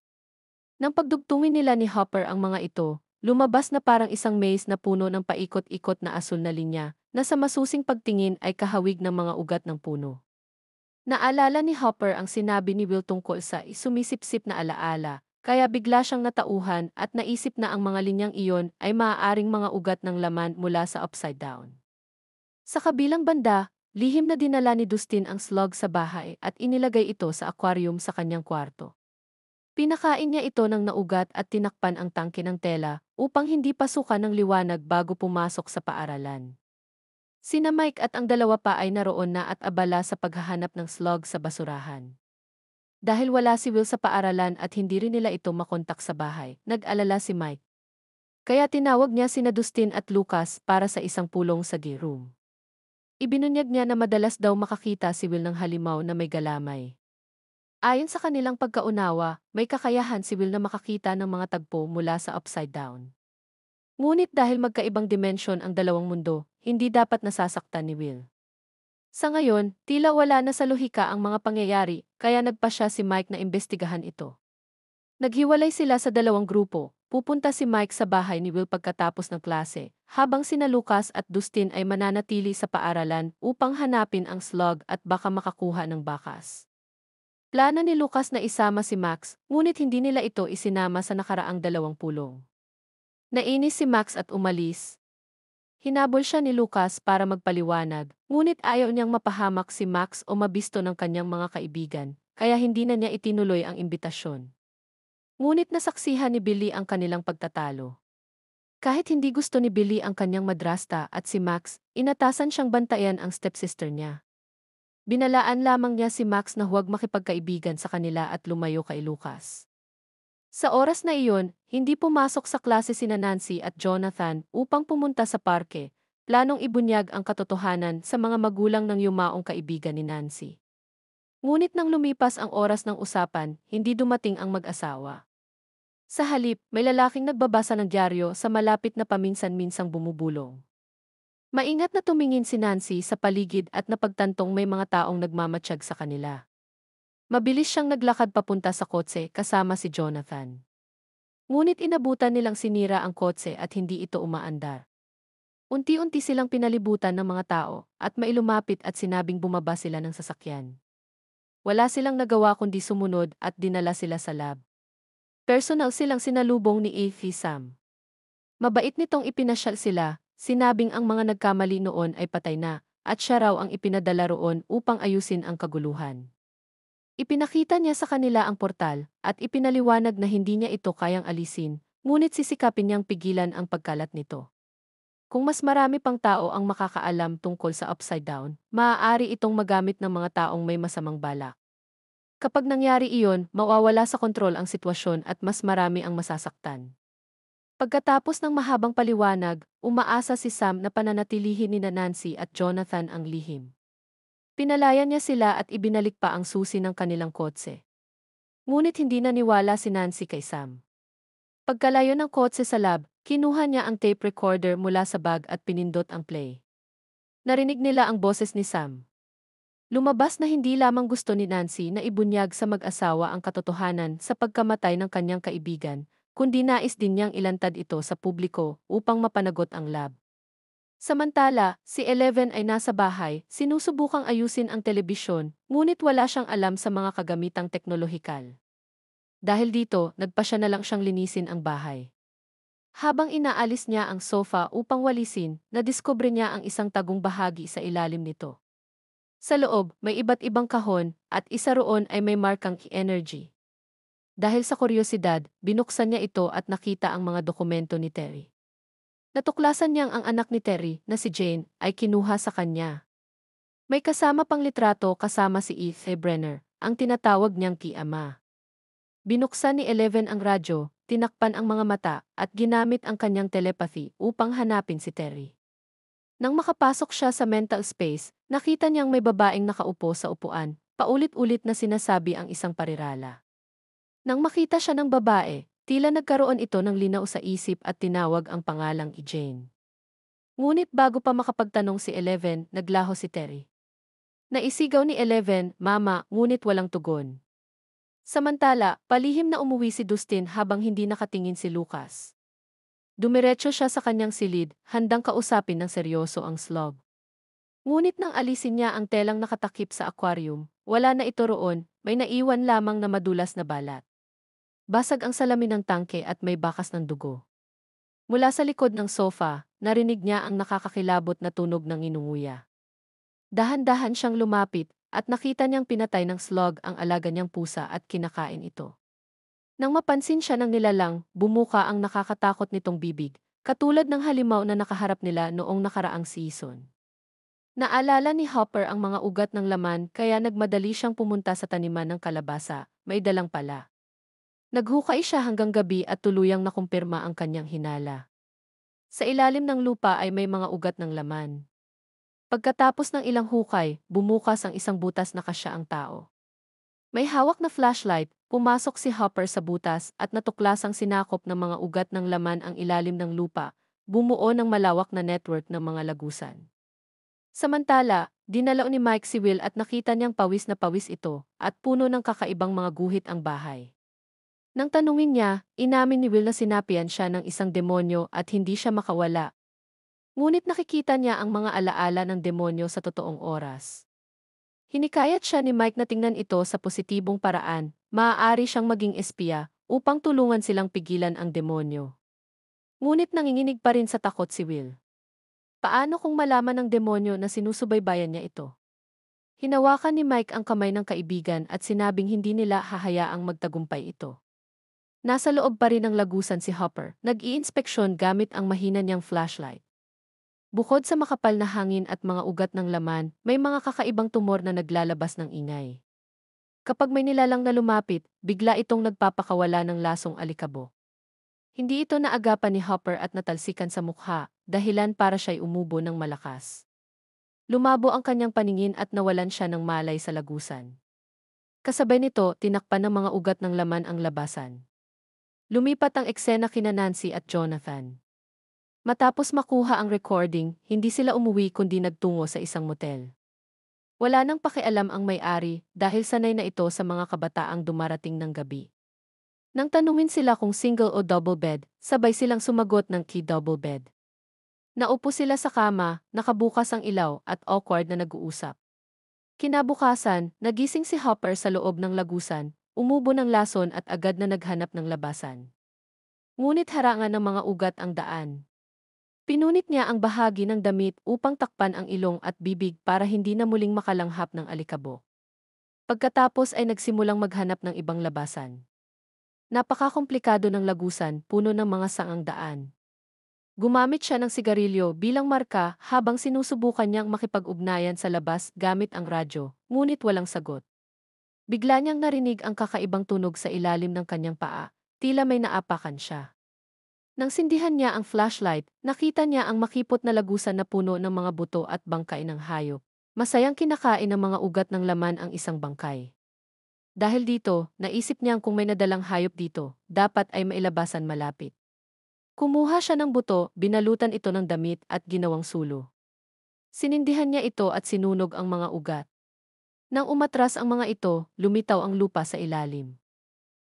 Nang pagdugtungin nila ni Hopper ang mga ito, lumabas na parang isang maze na puno ng paikot-ikot na asul na linya, na sa masusing pagtingin ay kahawig ng mga ugat ng puno. Naalala ni Hopper ang sinabi ni Will tungkol sa sumisipsip na alaala, kaya bigla siyang natauhan at naisip na ang mga linyang iyon ay maaaring mga ugat ng laman mula sa upside down. Sa kabilang banda, lihim na dinala ni Dustin ang slug sa bahay at inilagay ito sa aquarium sa kanyang kwarto. Pinakain niya ito ng naugat at tinakpan ang tangke ng tela upang hindi pasukan ng liwanag bago pumasok sa paaralan. Sina Mike at ang dalawa pa ay naroon na at abala sa paghahanap ng slug sa basurahan. Dahil wala si Will sa paaralan at hindi rin nila ito makontak sa bahay, nag-alala si Mike. Kaya tinawag niya sina Dustin at Lucas para sa isang pulong sa room. Ibinunyag niya na madalas daw makakita si Will ng halimaw na may galamay. Ayon sa kanilang pagkaunawa, may kakayahan si Will na makakita ng mga tagpo mula sa upside down. Ngunit dahil magkaibang dimensyon ang dalawang mundo, hindi dapat nasasaktan ni Will. Sa ngayon, tila wala na sa lohika ang mga pangyayari, kaya nagpasya si Mike na imbestigahan ito. Naghiwalay sila sa 2 grupo, pupunta si Mike sa bahay ni Will pagkatapos ng klase, habang sina Lucas at Dustin ay mananatili sa paaralan upang hanapin ang slug at baka makakuha ng bakas. Plano ni Lucas na isama si Max, ngunit hindi nila ito isinama sa nakaraang 2 pulong. Nainis si Max at umalis. Hinabol siya ni Lucas para magpaliwanag, ngunit ayaw niyang mapahamak si Max o mabisto ng kanyang mga kaibigan, kaya hindi na niya itinuloy ang imbitasyon. Ngunit nasaksihan ni Billy ang kanilang pagtatalo. Kahit hindi gusto ni Billy ang kanyang madrasta at si Max, inatasan siyang bantayan ang stepsister niya. Binalaan lamang niya si Max na huwag makipagkaibigan sa kanila at lumayo kay Lucas. Sa oras na iyon, hindi pumasok sa klase sina Nancy at Jonathan upang pumunta sa parke, planong ibunyag ang katotohanan sa mga magulang ng yumaong kaibigan ni Nancy. Ngunit nang lumipas ang oras ng usapan, hindi dumating ang mag-asawa. Sa halip, may lalaking nagbabasa ng dyaryo sa malapit na paminsan-minsang bumubulong. Maingat na tumingin si Nancy sa paligid at napagtantong may mga taong nagmamatsyag sa kanila. Mabilis siyang naglakad papunta sa kotse kasama si Jonathan. Ngunit inabutan nilang sinira ang kotse at hindi ito umaandar. Unti-unti silang pinalibutan ng mga tao at may lumapit at sinabing bumaba sila ng sasakyan. Wala silang nagawa kundi sumunod at dinala sila sa lab. Personal silang sinalubong ni A.F. Sam. Mabait nitong ipinasyal sila, sinabing ang mga nagkamali noon ay patay na, at siya raw ang ipinadala roon upang ayusin ang kaguluhan. Ipinakita niya sa kanila ang portal, at ipinaliwanag na hindi niya ito kayang alisin, ngunit sisikapin niyang pigilan ang pagkalat nito. Kung mas marami pang tao ang makakaalam tungkol sa Upside Down, maaari itong magamit ng mga taong may masamang balak. Kapag nangyari iyon, mawawala sa kontrol ang sitwasyon at mas marami ang masasaktan. Pagkatapos ng mahabang paliwanag, umaasa si Sam na pananatilihin ni Nancy at Jonathan ang lihim. Pinalayan niya sila at ibinalik pa ang susi ng kanilang kotse. Ngunit hindi naniwala si Nancy kay Sam. Pagkalayo ng kotse sa lab, kinuha niya ang tape recorder mula sa bag at pinindot ang play. Narinig nila ang boses ni Sam. Lumabas na hindi lamang gusto ni Nancy na ibunyag sa mag-asawa ang katotohanan sa pagkamatay ng kanyang kaibigan, kundi nais din niyang ilantad ito sa publiko upang mapanagot ang lab. Samantala, si Eleven ay nasa bahay, sinusubukang ayusin ang telebisyon, ngunit wala siyang alam sa mga kagamitang teknolohikal. Dahil dito, nagpasya na lang siyang linisin ang bahay. Habang inaalis niya ang sofa upang walisin, nadiskubre niya ang isang tagong bahagi sa ilalim nito. Sa loob, may iba't ibang kahon, at isa roon ay may markang energy. Dahil sa kuryosidad, binuksan niya ito at nakita ang mga dokumento ni Terry. Natuklasan niyang ang anak ni Terry, na si Jane, ay kinuha sa kanya. May kasama pang litrato kasama si Eve Brenner, ang tinatawag niyang ki-ama. Binuksan ni Eleven ang radyo, tinakpan ang mga mata, at ginamit ang kanyang telepathy upang hanapin si Terry. Nang makapasok siya sa mental space, nakita niyang may babaeng nakaupo sa upuan, paulit-ulit na sinasabi ang isang parirala. Nang makita siya ng babae, tila nagkaroon ito ng linaw sa isip at tinawag ang pangalang Jane. Ngunit bago pa makapagtanong si Eleven, naglaho si Terry. Naisigaw ni Eleven, "Mama," ngunit walang tugon. Samantala, palihim na umuwi si Dustin habang hindi nakatingin si Lucas. Dumiretso siya sa kanyang silid, handang kausapin ng seryoso ang slug. Ngunit nang alisin niya ang telang nakatakip sa aquarium, wala na ito roon, may naiwan lamang na madulas na balat. Basag ang salamin ng tangke at may bakas ng dugo. Mula sa likod ng sofa, narinig niya ang nakakakilabot na tunog ng inunguya. Dahan-dahan siyang lumapit at nakita niyang pinatay ng slug ang alaga niyang pusa at kinakain ito. Nang mapansin siya ng nilalang, bumuka ang nakakatakot nitong bibig, katulad ng halimaw na nakaharap nila noong nakaraang season. Naalala ni Hopper ang mga ugat ng laman kaya nagmadali siyang pumunta sa taniman ng kalabasa, may dalang pala. Naghukay siya hanggang gabi at tuluyang nakumpirma ang kanyang hinala. Sa ilalim ng lupa ay may mga ugat ng laman. Pagkatapos ng ilang hukay, bumukas ang isang butas na kasya ang tao. May hawak na flashlight, pumasok si Hopper sa butas at natuklasang sinakop ng mga ugat ng laman ang ilalim ng lupa, bumuo ng malawak na network ng mga lagusan. Samantala, dinalaw ni Mike si Will at nakita niyang pawis na pawis ito at puno ng kakaibang mga guhit ang bahay. Nang tanungin niya, inamin ni Will na sinapian siya ng isang demonyo at hindi siya makawala. Ngunit nakikita niya ang mga alaala ng demonyo sa totoong oras. Hinikayat siya ni Mike na tingnan ito sa positibong paraan, maaari siyang maging espiya upang tulungan silang pigilan ang demonyo. Ngunit nanginginig pa rin sa takot si Will. Paano kung malaman ng demonyo na sinusubaybayan niya ito? Hinawakan ni Mike ang kamay ng kaibigan at sinabing hindi nila hahayaang magtagumpay ito. Nasa loob pa rin ng lagusan si Hopper, nag-iinspeksyon gamit ang mahina niyang flashlight. Bukod sa makapal na hangin at mga ugat ng laman, may mga kakaibang tumor na naglalabas ng ingay. Kapag may nilalang na lumapit, bigla itong nagpapakawala ng lasong alikabok. Hindi ito naagapan ni Hopper at natalsikan sa mukha, dahilan para siya'y umubo ng malakas. Lumabo ang kanyang paningin at nawalan siya ng malay sa lagusan. Kasabay nito, tinakpan ng mga ugat ng laman ang labasan. Lumipat ang eksena kina Nancy at Jonathan. Matapos makuha ang recording, hindi sila umuwi kundi nagtungo sa isang motel. Wala nang pakialam ang may-ari dahil sanay na ito sa mga kabataang dumarating ng gabi. Nang tanungin sila kung single o double bed, sabay silang sumagot ng key double bed. Naupo sila sa kama, nakabukas ang ilaw at awkward na nag-uusap. Kinabukasan, nagising si Hopper sa loob ng lagusan, umubo ng lason at agad na naghanap ng labasan. Ngunit harangan ng mga ugat ang daan. Pinunit niya ang bahagi ng damit upang takpan ang ilong at bibig para hindi na muling makalanghap ng alikabok. Pagkatapos ay nagsimulang maghanap ng ibang labasan. Napakakomplikado ng lagusan, puno ng mga sangang daan. Gumamit siya ng sigarilyo bilang marka habang sinusubukan niyang makipag-ugnayan sa labas gamit ang radyo, ngunit walang sagot. Bigla niyang narinig ang kakaibang tunog sa ilalim ng kanyang paa, tila may naapakan siya. Nang sindihan niya ang flashlight, nakita niya ang makipot na lagusan na puno ng mga buto at bangkay ng hayop. Masayang kinakain ng mga ugat ng laman ang isang bangkay. Dahil dito, naisip niyang kung may nadalang hayop dito, dapat ay mailabasan malapit. Kumuha siya ng buto, binalutan ito ng damit at ginawang sulo. Sinindihan niya ito at sinunog ang mga ugat. Nang umatras ang mga ito, lumitaw ang lupa sa ilalim.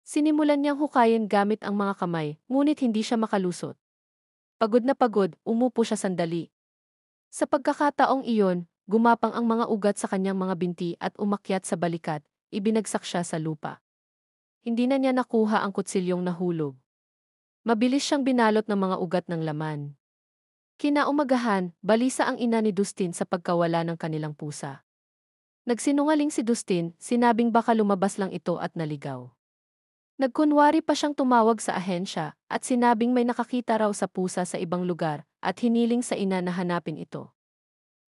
Sinimulan niyang hukayin gamit ang mga kamay, ngunit hindi siya makalusot. Pagod na pagod, umupo siya sandali. Sa pagkakataong iyon, gumapang ang mga ugat sa kanyang mga binti at umakyat sa balikat, ibinagsak siya sa lupa. Hindi na niya nakuha ang kutsilyong nahulog. Mabilis siyang binalot ng mga ugat ng laman. Kinaumagahan, balisa ang ina ni Dustin sa pagkawala ng kanilang pusa. Nagsinungaling si Dustin, sinabing baka lumabas lang ito at naligaw. Nagkunwari pa siyang tumawag sa ahensya at sinabing may nakakita raw sa pusa sa ibang lugar at hiniling sa ina na hanapin ito.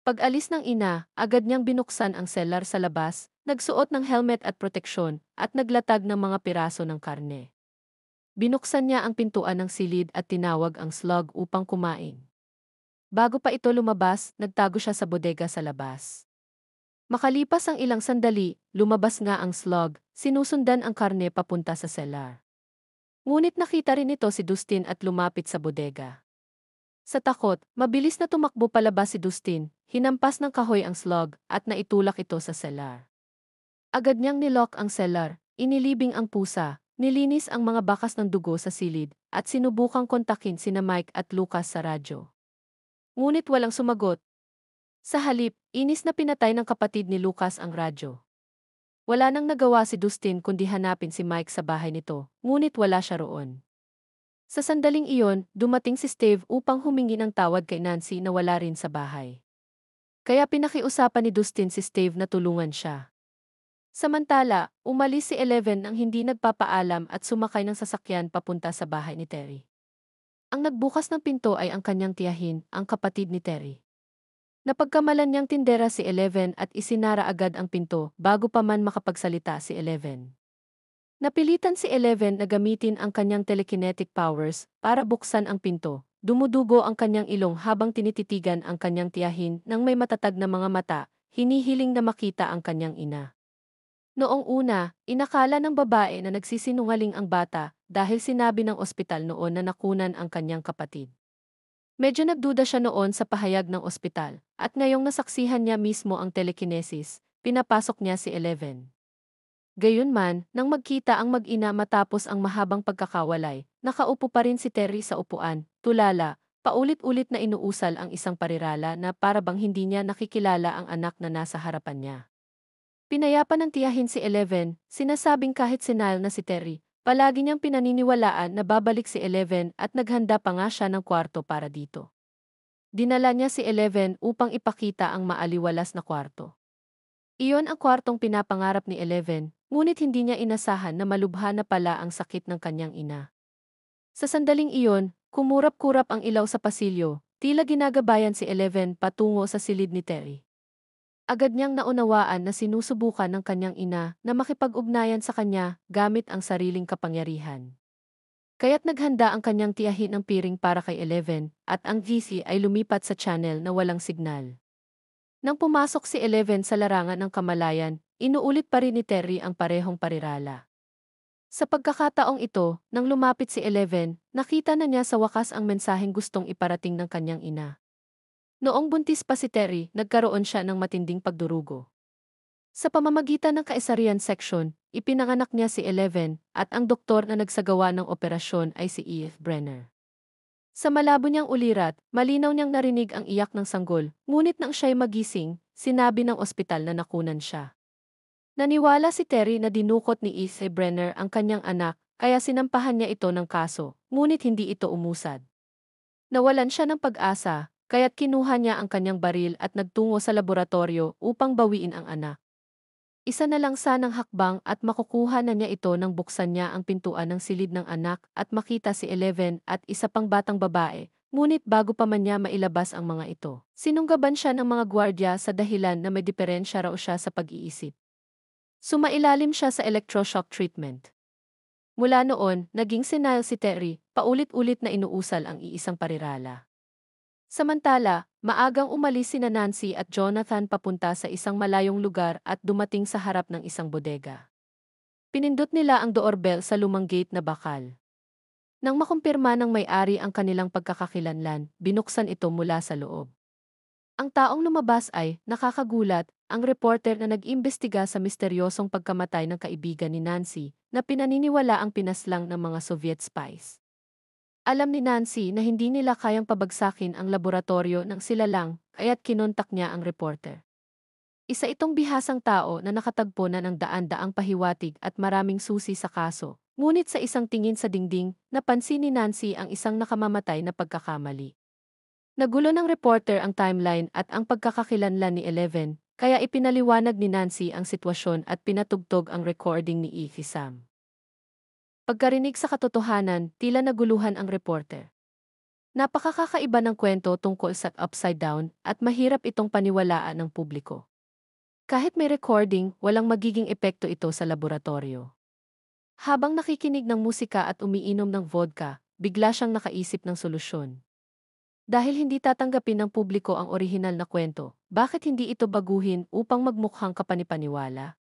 Pag-alis ng ina, agad niyang binuksan ang cellar sa labas, nagsuot ng helmet at proteksyon at naglatag ng mga piraso ng karne. Binuksan niya ang pintuan ng silid at tinawag ang slug upang kumain. Bago pa ito lumabas, nagtago siya sa bodega sa labas. Makalipas ang ilang sandali, lumabas nga ang slug, sinusundan ang karne papunta sa cellar. Ngunit nakita rin ito si Dustin at lumapit sa bodega. Sa takot, mabilis na tumakbo palabas si Dustin, hinampas ng kahoy ang slug at naitulak ito sa cellar. Agad niyang nilock ang cellar, inilibing ang pusa, nilinis ang mga bakas ng dugo sa silid, at sinubukang kontakin sina Mike at Lucas sa radyo. Ngunit walang sumagot. Sa halip, inis na pinatay ng kapatid ni Lucas ang radyo. Wala nang nagawa si Dustin kundi hanapin si Mike sa bahay nito, ngunit wala siya roon. Sa sandaling iyon, dumating si Steve upang humingi ng tawad kay Nancy na wala rin sa bahay. Kaya pinakiusapan ni Dustin si Steve na tulungan siya. Samantala, umalis si Eleven nang hindi nagpapaalam at sumakay ng sasakyan papunta sa bahay ni Terry. Ang nagbukas ng pinto ay ang kanyang tiyahin, ang kapatid ni Terry. Napagkamalan niyang tindera si Eleven at isinara agad ang pinto bago pa man makapagsalita si Eleven. Napilitan si Eleven na gamitin ang kanyang telekinetic powers para buksan ang pinto. Dumudugo ang kanyang ilong habang tinititigan ang kanyang tiyahin nang may matatag na mga mata, hinihiling na makita ang kanyang ina. Noong una, inakala ng babae na nagsisinungaling ang bata dahil sinabi ng ospital noon na nakunan ang kanyang kapatid. Medyo nagduda siya noon sa pahayag ng ospital at ngayong nasaksihan niya mismo ang telekinesis, pinapasok niya si Eleven. Gayunman, nang magkita ang mag-ina matapos ang mahabang pagkakawalay, nakaupo pa rin si Terry sa upuan, tulala, paulit-ulit na inuusal ang isang parirala na parabang hindi niya nakikilala ang anak na nasa harapan niya. Pinayapan ng tiyahin si Eleven, sinasabing kahit senile na si Terry, palagi niyang pinaniniwalaan na babalik si Eleven at naghanda pa nga siya ng kwarto para dito. Dinala niya si Eleven upang ipakita ang maaliwalas na kwarto. Iyon ang kwartong pinapangarap ni Eleven, ngunit hindi niya inasahan na malubha na pala ang sakit ng kanyang ina. Sa sandaling iyon, kumurap-kurap ang ilaw sa pasilyo, Tila ginagabayan si Eleven patungo sa silid ni Terry. Agad niyang naunawaan na sinusubukan ng kanyang ina na makipag-ugnayan sa kanya gamit ang sariling kapangyarihan. Kaya't naghanda ang kanyang tiyahin ng piring para kay Eleven at ang GC ay lumipat sa channel na walang signal. Nang pumasok si Eleven sa larangan ng kamalayan, inuulit pa rin ni Terry ang parehong parirala. Sa pagkakataong ito, nang lumapit si Eleven, nakita na niya sa wakas ang mensaheng gustong iparating ng kanyang ina. Noong buntis pa si Terry, nagkaroon siya ng matinding pagdurugo. Sa pamamagitan ng kaisarian section, ipinanganak niya si Eleven at ang doktor na nagsagawa ng operasyon ay si E.F. Brenner. Sa malabo niyang ulirat, malinaw niyang narinig ang iyak ng sanggol, ngunit nang siya'y magising, sinabi ng ospital na nakunan siya. Naniwala si Terry na dinukot ni E.F. Brenner ang kanyang anak, kaya sinampahan niya ito ng kaso, ngunit hindi ito umusad. Nawalan siya ng pag-asa, kaya't kinuha niya ang kanyang baril at nagtungo sa laboratorio upang bawiin ang anak. Isa na lang sanang hakbang at makukuha na niya ito nang buksan niya ang pintuan ng silid ng anak at makita si Eleven at isa pang batang babae, ngunit bago pa man niya mailabas ang mga ito, sinunggaban siya ng mga gwardya sa dahilan na may diferensya raw siya sa pag-iisip. Sumailalim siya sa electroshock treatment. Mula noon, naging senile si Terry, paulit-ulit na inuusal ang iisang parirala. Samantala, maagang umalis sina Nancy at Jonathan papunta sa isang malayong lugar at dumating sa harap ng isang bodega. Pinindot nila ang doorbell sa lumang gate na bakal. Nang makumpirma ng may-ari ang kanilang pagkakakilanlan, binuksan ito mula sa loob. Ang taong lumabas ay, nakakagulat, ang reporter na nag-imbestiga sa misteryosong pagkamatay ng kaibigan ni Nancy na pinaniniwala ang pinaslang ng mga Soviet spies. Alam ni Nancy na hindi nila kayang pabagsakin ang laboratorio ng sila lang, kaya't kinontak niya ang reporter. Isa itong bihasang tao na nakatagpo na ng daan-daang pahiwatig at maraming susi sa kaso, ngunit sa isang tingin sa dingding, napansin ni Nancy ang isang nakamamatay na pagkakamali. Nagulo ng reporter ang timeline at ang pagkakakilanlan ni Eleven, kaya ipinaliwanag ni Nancy ang sitwasyon at pinatugtog ang recording ni Effie Sam. Pagkarinig sa katotohanan, tila naguluhan ang reporter. Napakakaiba ng kwento tungkol sa upside down at mahirap itong paniwalaan ng publiko. Kahit may recording, walang magiging epekto ito sa laboratorio. Habang nakikinig ng musika at umiinom ng vodka, bigla siyang nakaisip ng solusyon. Dahil hindi tatanggapin ng publiko ang orihinal na kwento, bakit hindi ito baguhin upang magmukhang kapanipaniwala?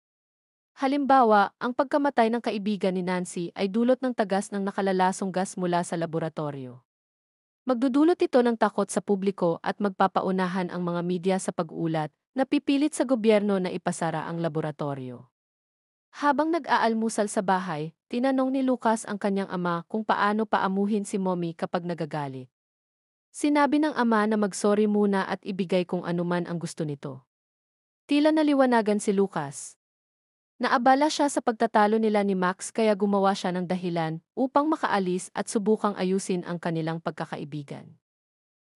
Halimbawa, ang pagkamatay ng kaibigan ni Nancy ay dulot ng tagas ng nakalalasong gas mula sa laboratorio. Magdudulot ito ng takot sa publiko at magpapaunahan ang mga media sa pag-ulat na pipilit sa gobyerno na ipasara ang laboratorio. Habang nag-aalmusal sa bahay, tinanong ni Lucas ang kanyang ama kung paano paamuhin si Mommy kapag nagagalit. Sinabi ng ama na mag-sorry muna at ibigay kung anuman ang gusto nito. Tila naliwanagan si Lucas. Naabala siya sa pagtatalo nila ni Max kaya gumawa siya ng dahilan upang makaalis at subukang ayusin ang kanilang pagkakaibigan.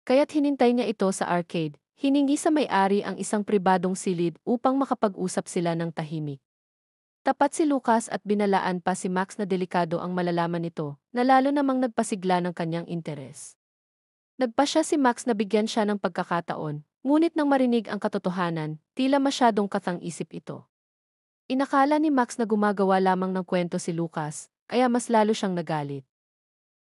Kaya't hinintay niya ito sa arcade, hiningi sa may-ari ang isang pribadong silid upang makapag-usap sila ng tahimik. Tapat si Lucas at binalaan pa si Max na delikado ang malalaman nito, na lalo namang nagpasigla ng kanyang interes. Nagpasya si Max na bigyan siya ng pagkakataon, ngunit nang marinig ang katotohanan, tila masyadong katang-isip ito. Inakala ni Max na gumagawa lamang ng kwento si Lucas, kaya mas lalo siyang nagalit.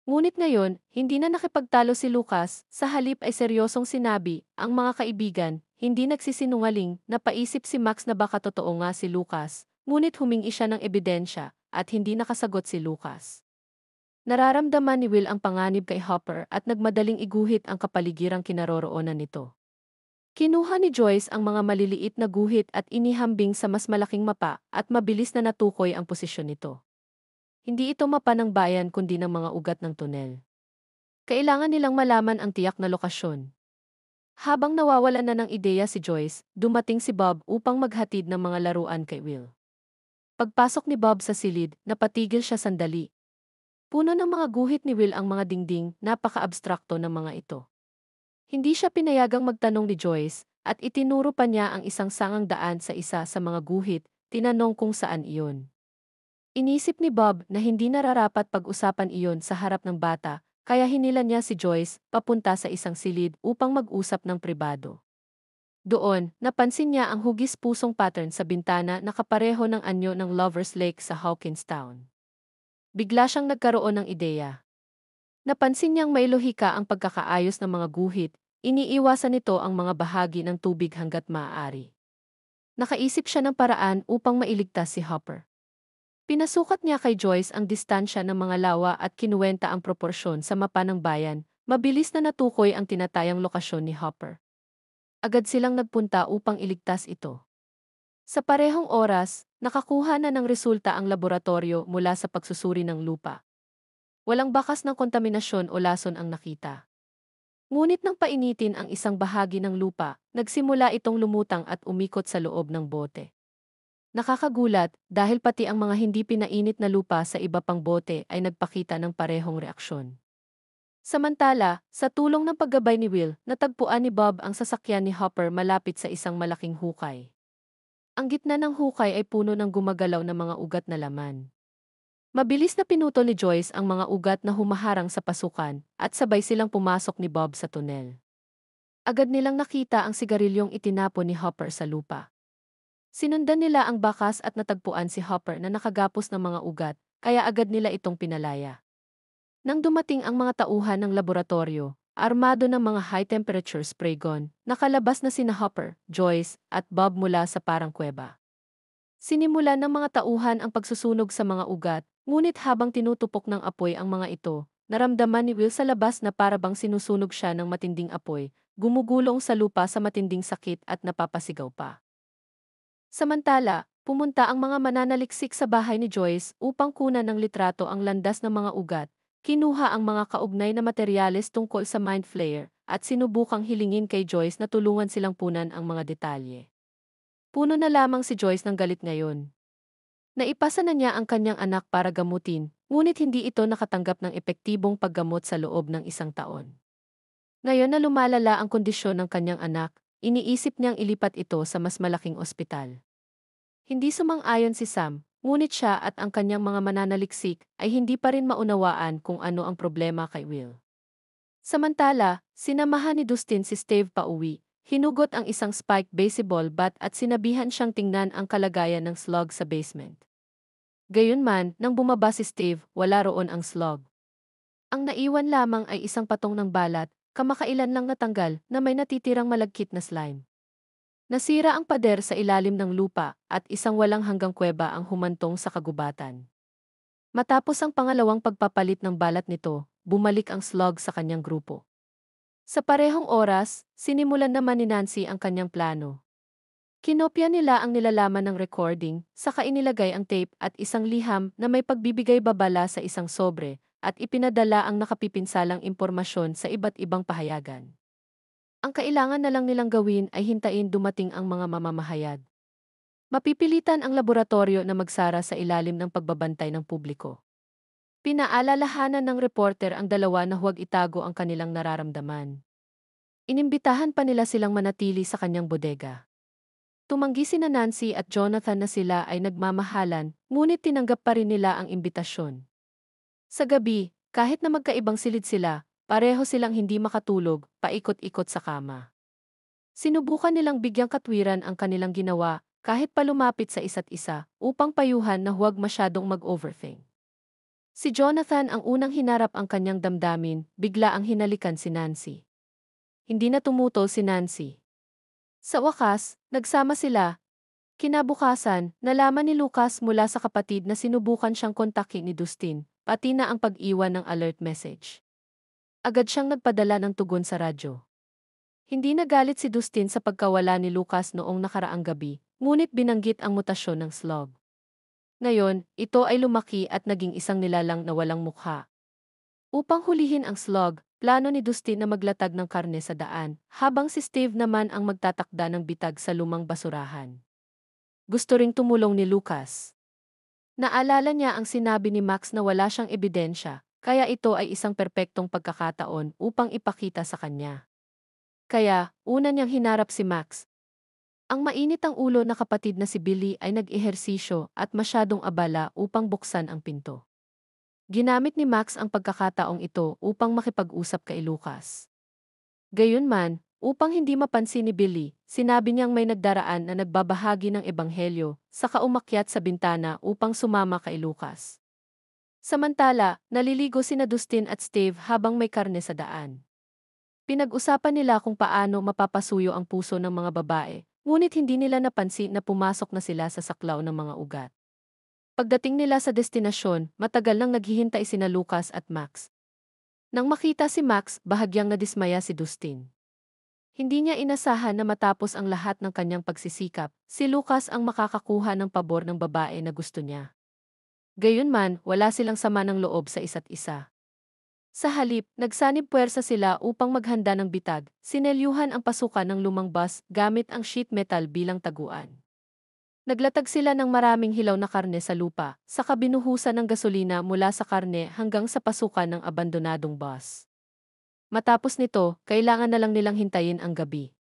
Ngunit ngayon, hindi na nakipagtalo si Lucas, sa halip ay seryosong sinabi, ang mga kaibigan, hindi nagsisinungaling, napaisip si Max na baka totoo nga si Lucas, ngunit humingi siya ng ebidensya, at hindi nakasagot si Lucas. Nararamdaman ni Will ang panganib kay Hopper at nagmadaling iguhit ang kapaligirang kinaroroonan nito. Kinuha ni Joyce ang mga maliliit na guhit at inihambing sa mas malaking mapa at mabilis na natukoy ang posisyon nito. Hindi ito mapa ng bayan kundi ng mga ugat ng tunel. Kailangan nilang malaman ang tiyak na lokasyon. Habang nawawalan na ng ideya si Joyce, dumating si Bob upang maghatid ng mga laruan kay Will. Pagpasok ni Bob sa silid, napatigil siya sandali. Puno ng mga guhit ni Will ang mga dingding, napaka-abstrakto ng mga ito. Hindi siya pinayagang magtanong ni Joyce, at itinuro pa niya ang isang sangang daan sa isa sa mga guhit, tinanong kung saan iyon. Inisip ni Bob na hindi nararapat pag-usapan iyon sa harap ng bata, kaya hinila niya si Joyce papunta sa isang silid upang mag-usap ng pribado. Doon, napansin niya ang hugis-pusong pattern sa bintana na kapareho ng anyo ng Lover's Lake sa Hawkinstown. Bigla siyang nagkaroon ng ideya. Napansin niyang may lohika ang pagkakaayos ng mga guhit, iniiwasan nito ang mga bahagi ng tubig hanggat maaari. Nakaisip siya ng paraan upang mailigtas si Hopper. Pinasukat niya kay Joyce ang distansya ng mga lawa at kinuwenta ang proporsyon sa mapa ng bayan, mabilis na natukoy ang tinatayang lokasyon ni Hopper. Agad silang nagpunta upang iligtas ito. Sa parehong oras, nakakuha na ng resulta ang laboratorio mula sa pagsusuri ng lupa. Walang bakas ng kontaminasyon o lason ang nakita. Ngunit nang painitin ang isang bahagi ng lupa, nagsimula itong lumutang at umikot sa loob ng bote. Nakakagulat dahil pati ang mga hindi pinainit na lupa sa iba pang bote ay nagpakita ng parehong reaksyon. Samantala, sa tulong ng paggabay ni Will, natagpuan ni Bob ang sasakyan ni Hopper malapit sa isang malaking hukay. Ang gitna ng hukay ay puno ng gumagalaw na mga ugat na laman. Mabilis na pinutol ni Joyce ang mga ugat na humaharang sa pasukan at sabay silang pumasok ni Bob sa tunel. Agad nilang nakita ang sigarilyong itinapon ni Hopper sa lupa. Sinundan nila ang bakas at natagpuan si Hopper na nakagapos ng mga ugat, kaya agad nila itong pinalaya. Nang dumating ang mga tauhan ng laboratorio, armado ng mga high-temperature spray gun, nakalabas na sina Hopper, Joyce, at Bob mula sa parang kuweba. Sinimulan ng mga tauhan ang pagsusunog sa mga ugat, ngunit habang tinutupok ng apoy ang mga ito, naramdaman ni Will sa labas na parabang sinusunog siya ng matinding apoy, gumugulong sa lupa sa matinding sakit at napapasigaw pa. Samantala, pumunta ang mga mananaliksik sa bahay ni Joyce upang kunan ng litrato ang landas ng mga ugat, kinuha ang mga kaugnay na materyales tungkol sa Mind Flayer, at sinubukang hilingin kay Joyce na tulungan silang punan ang mga detalye. Puno na lamang si Joyce ng galit ngayon. Naipasa na niya ang kanyang anak para gamutin, ngunit hindi ito nakatanggap ng epektibong paggamot sa loob ng 1 taon. Ngayon na lumalala ang kondisyon ng kanyang anak, iniisip niyang ilipat ito sa mas malaking ospital. Hindi sumang-ayon si Sam, ngunit siya at ang kanyang mga mananaliksik ay hindi pa rin maunawaan kung ano ang problema kay Will. Samantala, sinamahan ni Dustin si Steve pauwi, hinugot ang isang spike baseball bat at sinabihan siyang tingnan ang kalagayan ng slug sa basement. Gayunman, nang bumaba si Steve, wala roon ang slug. Ang naiwan lamang ay isang patong ng balat, kamakailan lang natanggal na may natitirang malagkit na slime. Nasira ang pader sa ilalim ng lupa at isang walang hanggang kuweba ang humantong sa kagubatan. Matapos ang pangalawang pagpapalit ng balat nito, bumalik ang slug sa kanyang grupo. Sa parehong oras, sinimulan naman ni Nancy ang kanyang plano. Kinopya nila ang nilalaman ng recording, saka inilagay ang tape at isang liham na may pagbibigay babala sa isang sobre, at ipinadala ang nakapipinsalang impormasyon sa iba't ibang pahayagan. Ang kailangan na lang nilang gawin ay hintayin dumating ang mga mamamahayag. Mapipilitan ang laboratorio na magsara sa ilalim ng pagbabantay ng publiko. Pinaalalahanan ng reporter ang dalawa na huwag itago ang kanilang nararamdaman. Inimbitahan pa nila silang manatili sa kanyang bodega. Tumanggi sina Nancy at Jonathan na sila ay nagmamahalan, ngunit tinanggap pa rin nila ang imbitasyon. Sa gabi, kahit na magkaibang silid sila, pareho silang hindi makatulog, paikot-ikot sa kama. Sinubukan nilang bigyang katwiran ang kanilang ginawa, kahit pa lumapit sa isa't isa, upang payuhan na huwag masyadong mag-overthink. Si Jonathan ang unang hinarap ang kanyang damdamin, bigla ang hinalikan si Nancy. Hindi na tumutol si Nancy. Sa wakas, nagsama sila. Kinabukasan, nalaman ni Lucas mula sa kapatid na sinubukan siyang kontakin ni Dustin, pati na ang pag-iwan ng alert message. Agad siyang nagpadala ng tugon sa radyo. Hindi nagalit si Dustin sa pagkawala ni Lucas noong nakaraang gabi, ngunit binanggit ang mutasyon ng slug. Ngayon, ito ay lumaki at naging isang nilalang na walang mukha. Upang hulihin ang slug, plano ni Dustin na maglatag ng karne sa daan, habang si Steve naman ang magtatakda ng bitag sa lumang basurahan. Gusto ring tumulong ni Lucas. Naalala niya ang sinabi ni Max na wala siyang ebidensya, kaya ito ay isang perpektong pagkakataon upang ipakita sa kanya. Kaya, una niyang hinarap si Max. Ang mainit ang ulo na kapatid na si Billy ay nag-ehersisyo at masyadong abala upang buksan ang pinto. Ginamit ni Max ang pagkakataong ito upang makipag-usap kay Lucas. Gayunman, upang hindi mapansin ni Billy, sinabi niyang may nagdaraan na nagbabahagi ng ebanghelyo, saka umakyat sa bintana upang sumama kay Lucas. Samantala, naliligo sina Dustin at Steve habang may karne sa daan. Pinag-usapan nila kung paano mapapasuyo ang puso ng mga babae, ngunit hindi nila napansin na pumasok na sila sa saklaw ng mga ugat. Pagdating nila sa destinasyon, matagal nang naghihintay sina Lucas at Max. Nang makita si Max, bahagyang nadismaya si Dustin. Hindi niya inasahan na matapos ang lahat ng kanyang pagsisikap, si Lucas ang makakakuha ng pabor ng babae na gusto niya. Gayunman, wala silang sama ng loob sa isa't isa. Sa halip, nagsanib puwersa sila upang maghanda ng bitag, sinelyuhan ang pasukan ng lumang bus gamit ang sheet metal bilang taguan. Naglatag sila ng maraming hilaw na karne sa lupa, saka binuhusan ng gasolina mula sa karne hanggang sa pasukan ng abandonadong bus. Matapos nito, kailangan na lang nilang hintayin ang gabi.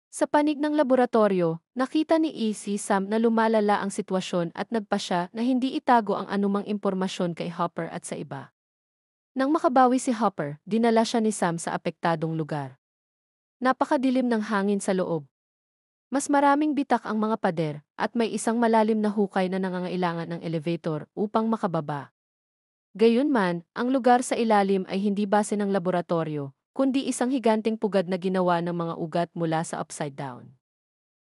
Sa panig ng laboratorio, nakita ni si Sam na lumalala ang sitwasyon at nagpasya na hindi itago ang anumang impormasyon kay Hopper at sa iba. Nang makabawi si Hopper, dinala siya ni Sam sa apektadong lugar. Napakadilim ng hangin sa loob. Mas maraming bitak ang mga pader, at may isang malalim na hukay na nangangailangan ng elevator upang makababa. Gayunman, ang lugar sa ilalim ay hindi base ng laboratorio, kundi isang higanting pugad na ginawa ng mga ugat mula sa upside down.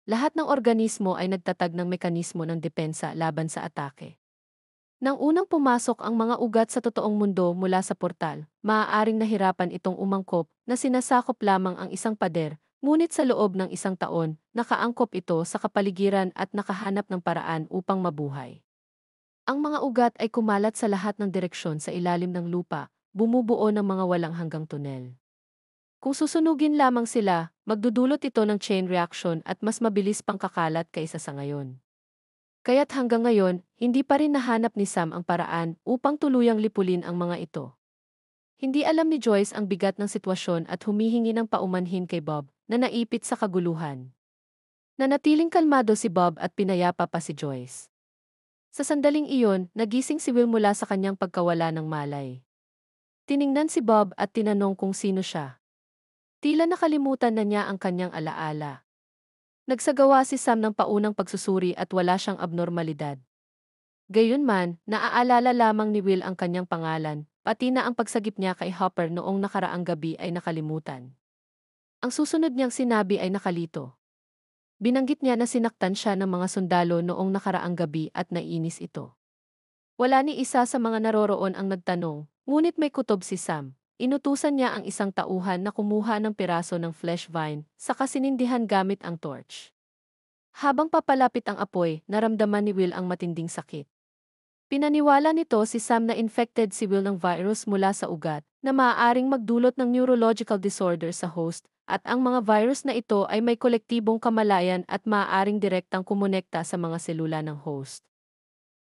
Lahat ng organismo ay nagtatag ng mekanismo ng depensa laban sa atake. Nang unang pumasok ang mga ugat sa totoong mundo mula sa portal, maaaring nahirapan itong umangkop na sinasakop lamang ang isang pader. Ngunit sa loob ng isang taon, nakaangkop ito sa kapaligiran at nakahanap ng paraan upang mabuhay. Ang mga ugat ay kumalat sa lahat ng direksyon sa ilalim ng lupa, bumubuo ng mga walang hanggang tunel. Kung susunugin lamang sila, magdudulot ito ng chain reaction at mas mabilis pang kakalat kaysa sa ngayon. Kaya't hanggang ngayon, hindi pa rin nahanap ni Sam ang paraan upang tuluyang lipulin ang mga ito. Hindi alam ni Joyce ang bigat ng sitwasyon at humihingi ng paumanhin kay Bob, na naipit sa kaguluhan. Nanatiling kalmado si Bob at pinayapa pa si Joyce. Sa sandaling iyon, nagising si Will mula sa kanyang pagkawala ng malay. Tiningnan si Bob at tinanong kung sino siya. Tila nakalimutan na niya ang kanyang alaala. Nagsagawa si Sam ng paunang pagsusuri at wala siyang abnormalidad. Gayunman, naaalala lamang ni Will ang kanyang pangalan, pati na ang pagsagip niya kay Hopper noong nakaraang gabi ay nakalimutan. Ang susunod niyang sinabi ay nakalito. Binanggit niya na sinaktan siya ng mga sundalo noong nakaraang gabi at naiinis ito. Wala ni isa sa mga naroroon ang nagtanong, ngunit may kutob si Sam. Inutusan niya ang isang tauhan na kumuha ng piraso ng flesh vine, saka sinindihan gamit ang torch. Habang papalapit ang apoy, naramdaman ni Will ang matinding sakit. Pinaniwala nito si Sam na infected si Will ng virus mula sa ugat, na maaaring magdulot ng neurological disorder sa host, at ang mga virus na ito ay may kolektibong kamalayan at maaaring direktang kumonekta sa mga selula ng host.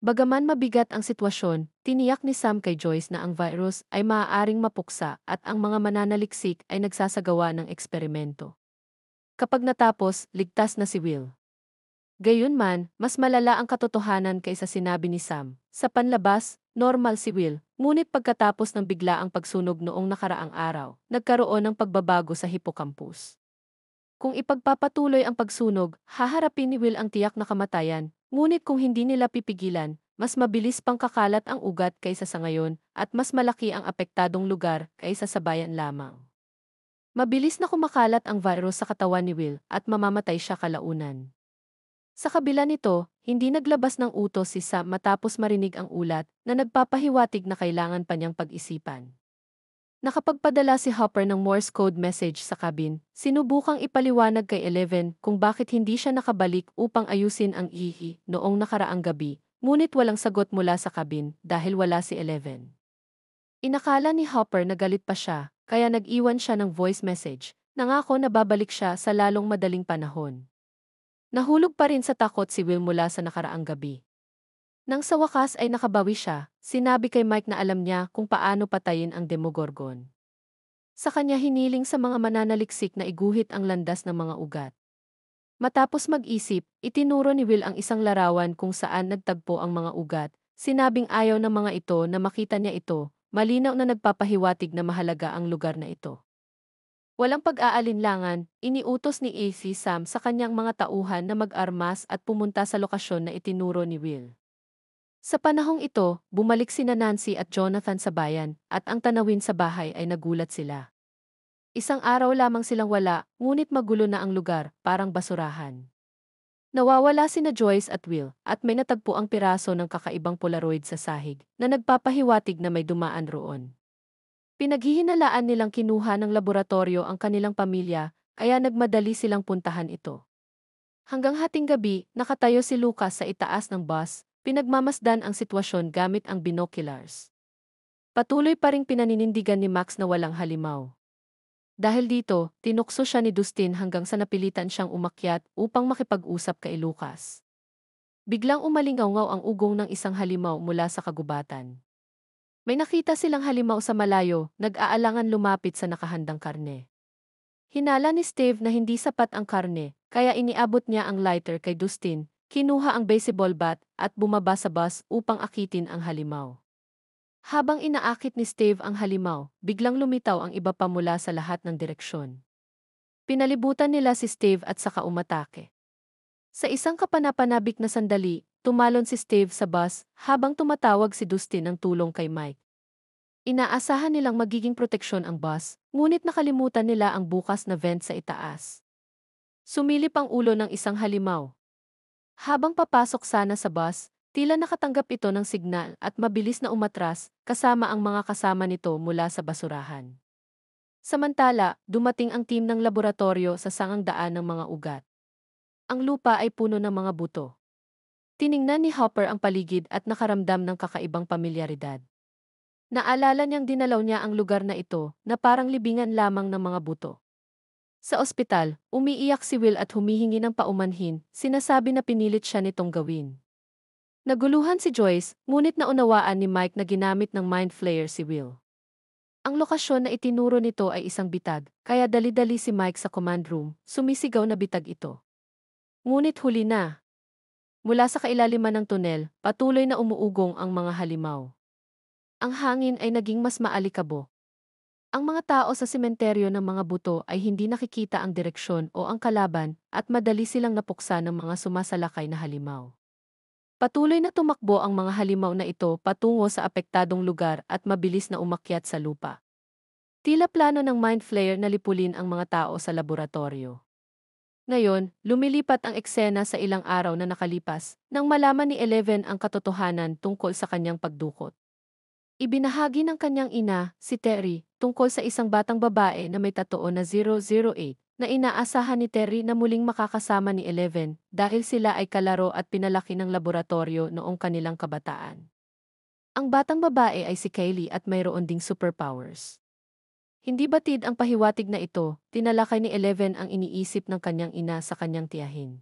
Bagaman mabigat ang sitwasyon, tiniyak ni Sam kay Joyce na ang virus ay maaaring mapuksa at ang mga mananaliksik ay nagsasagawa ng eksperimento. Kapag natapos, ligtas na si Will. Gayunman, mas malala ang katotohanan kaysa sinabi ni Sam. Sa panlabas, normal si Will, ngunit pagkatapos ng biglaang pagsunog noong nakaraang araw, nagkaroon ng pagbabago sa hippocampus. Kung ipagpapatuloy ang pagsunog, haharapin ni Will ang tiyak na kamatayan, ngunit kung hindi nila pipigilan, mas mabilis pang kakalat ang ugat kaysa sa ngayon, at mas malaki ang apektadong lugar kaysa sa bayan lamang. Mabilis na kumakalat ang virus sa katawan ni Will at mamamatay siya kalaunan. Sa kabila nito, hindi naglabas ng utos si Sam matapos marinig ang ulat na nagpapahiwatig na kailangan pa niyang pag-isipan. Nakapagpadala si Hopper ng Morse code message sa cabin, sinubukang ipaliwanag kay Eleven kung bakit hindi siya nakabalik upang ayusin ang ihi noong nakaraang gabi, ngunit walang sagot mula sa cabin dahil wala si Eleven. Inakala ni Hopper na galit pa siya, kaya nag-iwan siya ng voice message, nangako na babalik siya sa lalong madaling panahon. Nahulog pa rin sa takot si Will mula sa nakaraang gabi. Nang sa wakas ay nakabawi siya, sinabi kay Mike na alam niya kung paano patayin ang Demogorgon. Sa kanya hiniling sa mga mananaliksik na iguhit ang landas ng mga ugat. Matapos mag-isip, itinuro ni Will ang isang larawan kung saan nagtagpo ang mga ugat, Sinabing ayaw ng mga ito na makita niya ito, malinaw na nagpapahiwatig na mahalaga ang lugar na ito. Walang pag-aalinlangan, iniutos ni AC Sam sa kanyang mga tauhan na mag-armas at pumunta sa lokasyon na itinuro ni Will. Sa panahong ito, bumalik sina Nancy at Jonathan sa bayan, at ang tanawin sa bahay ay nagulat sila. Isang araw lamang silang wala, ngunit magulo na ang lugar, parang basurahan. Nawawala sina Joyce at Will, at may natagpo ang piraso ng kakaibang Polaroid sa sahig, na nagpapahiwatig na may dumaan roon. Pinaghihinalaan nilang kinuha ng laboratorio ang kanilang pamilya, kaya nagmadali silang puntahan ito. Hanggang hating gabi, nakatayo si Lucas sa itaas ng bus, pinagmamasdan ang sitwasyon gamit ang binoculars. Patuloy pa ring pinaninindigan ni Max na walang halimaw. Dahil dito, tinukso siya ni Dustin hanggang sa napilitan siyang umakyat upang makipag-usap kay Lucas. Biglang umalingaw-ngaw ang ugong ng isang halimaw mula sa kagubatan. May nakita silang halimaw sa malayo, nag-aalangan lumapit sa nakahandang karne. Hinala ni Steve na hindi sapat ang karne, kaya iniabot niya ang lighter kay Dustin, kinuha ang baseball bat, at bumaba sa bus upang akitin ang halimaw. Habang inaakit ni Steve ang halimaw, biglang lumitaw ang iba pa mula sa lahat ng direksyon. Pinalibutan nila si Steve at saka umatake. Sa isang kapanapanabik na sandali, tumalon si Steve sa bus habang tumatawag si Dustin ng tulong kay Mike. Inaasahan nilang magiging proteksyon ang bus, ngunit nakalimutan nila ang bukas na vent sa itaas. Sumilip ang ulo ng isang halimaw. Habang papasok sana sa bus, tila nakatanggap ito ng signal at mabilis na umatras, kasama ang mga kasama nito mula sa basurahan. Samantala, dumating ang team ng laboratorio sa sangang daan ng mga ugat. Ang lupa ay puno ng mga buto. Tiningnan ni Hopper ang paligid at nakaramdam ng kakaibang pamilyaridad. Naalala niyang dinalaw niya ang lugar na ito na parang libingan lamang ng mga buto. Sa ospital, umiiyak si Will at humihingi ng paumanhin, sinasabi na pinilit siya nitong gawin. Naguluhan si Joyce, ngunit naunawaan ni Mike na ginamit ng mind flayer si Will. Ang lokasyon na itinuro nito ay isang bitag, kaya dali-dali si Mike sa command room, sumisigaw na bitag ito. Ngunit huli na. Mula sa kailaliman ng tunel, patuloy na umuugong ang mga halimaw. Ang hangin ay naging mas maalikabok. Ang mga tao sa sementeryo ng mga buto ay hindi nakikita ang direksyon o ang kalaban at madali silang napuksa ng mga sumasalakay na halimaw. Patuloy na tumakbo ang mga halimaw na ito patungo sa apektadong lugar at mabilis na umakyat sa lupa. Tila plano ng mind flayer na lipulin ang mga tao sa laboratorio. Ngayon, lumilipat ang eksena sa ilang araw na nakalipas nang malaman ni Eleven ang katotohanan tungkol sa kanyang pagdukot. Ibinahagi ng kanyang ina, si Terry, tungkol sa isang batang babae na may tatoo na 008 na inaasahan ni Terry na muling makakasama ni Eleven dahil sila ay kalaro at pinalaki ng laboratorio noong kanilang kabataan. Ang batang babae ay si Kaylee at mayroon ding superpowers. Hindi batid ang pahiwatig na ito, tinalakay ni Eleven ang iniisip ng kanyang ina sa kanyang tiyahin.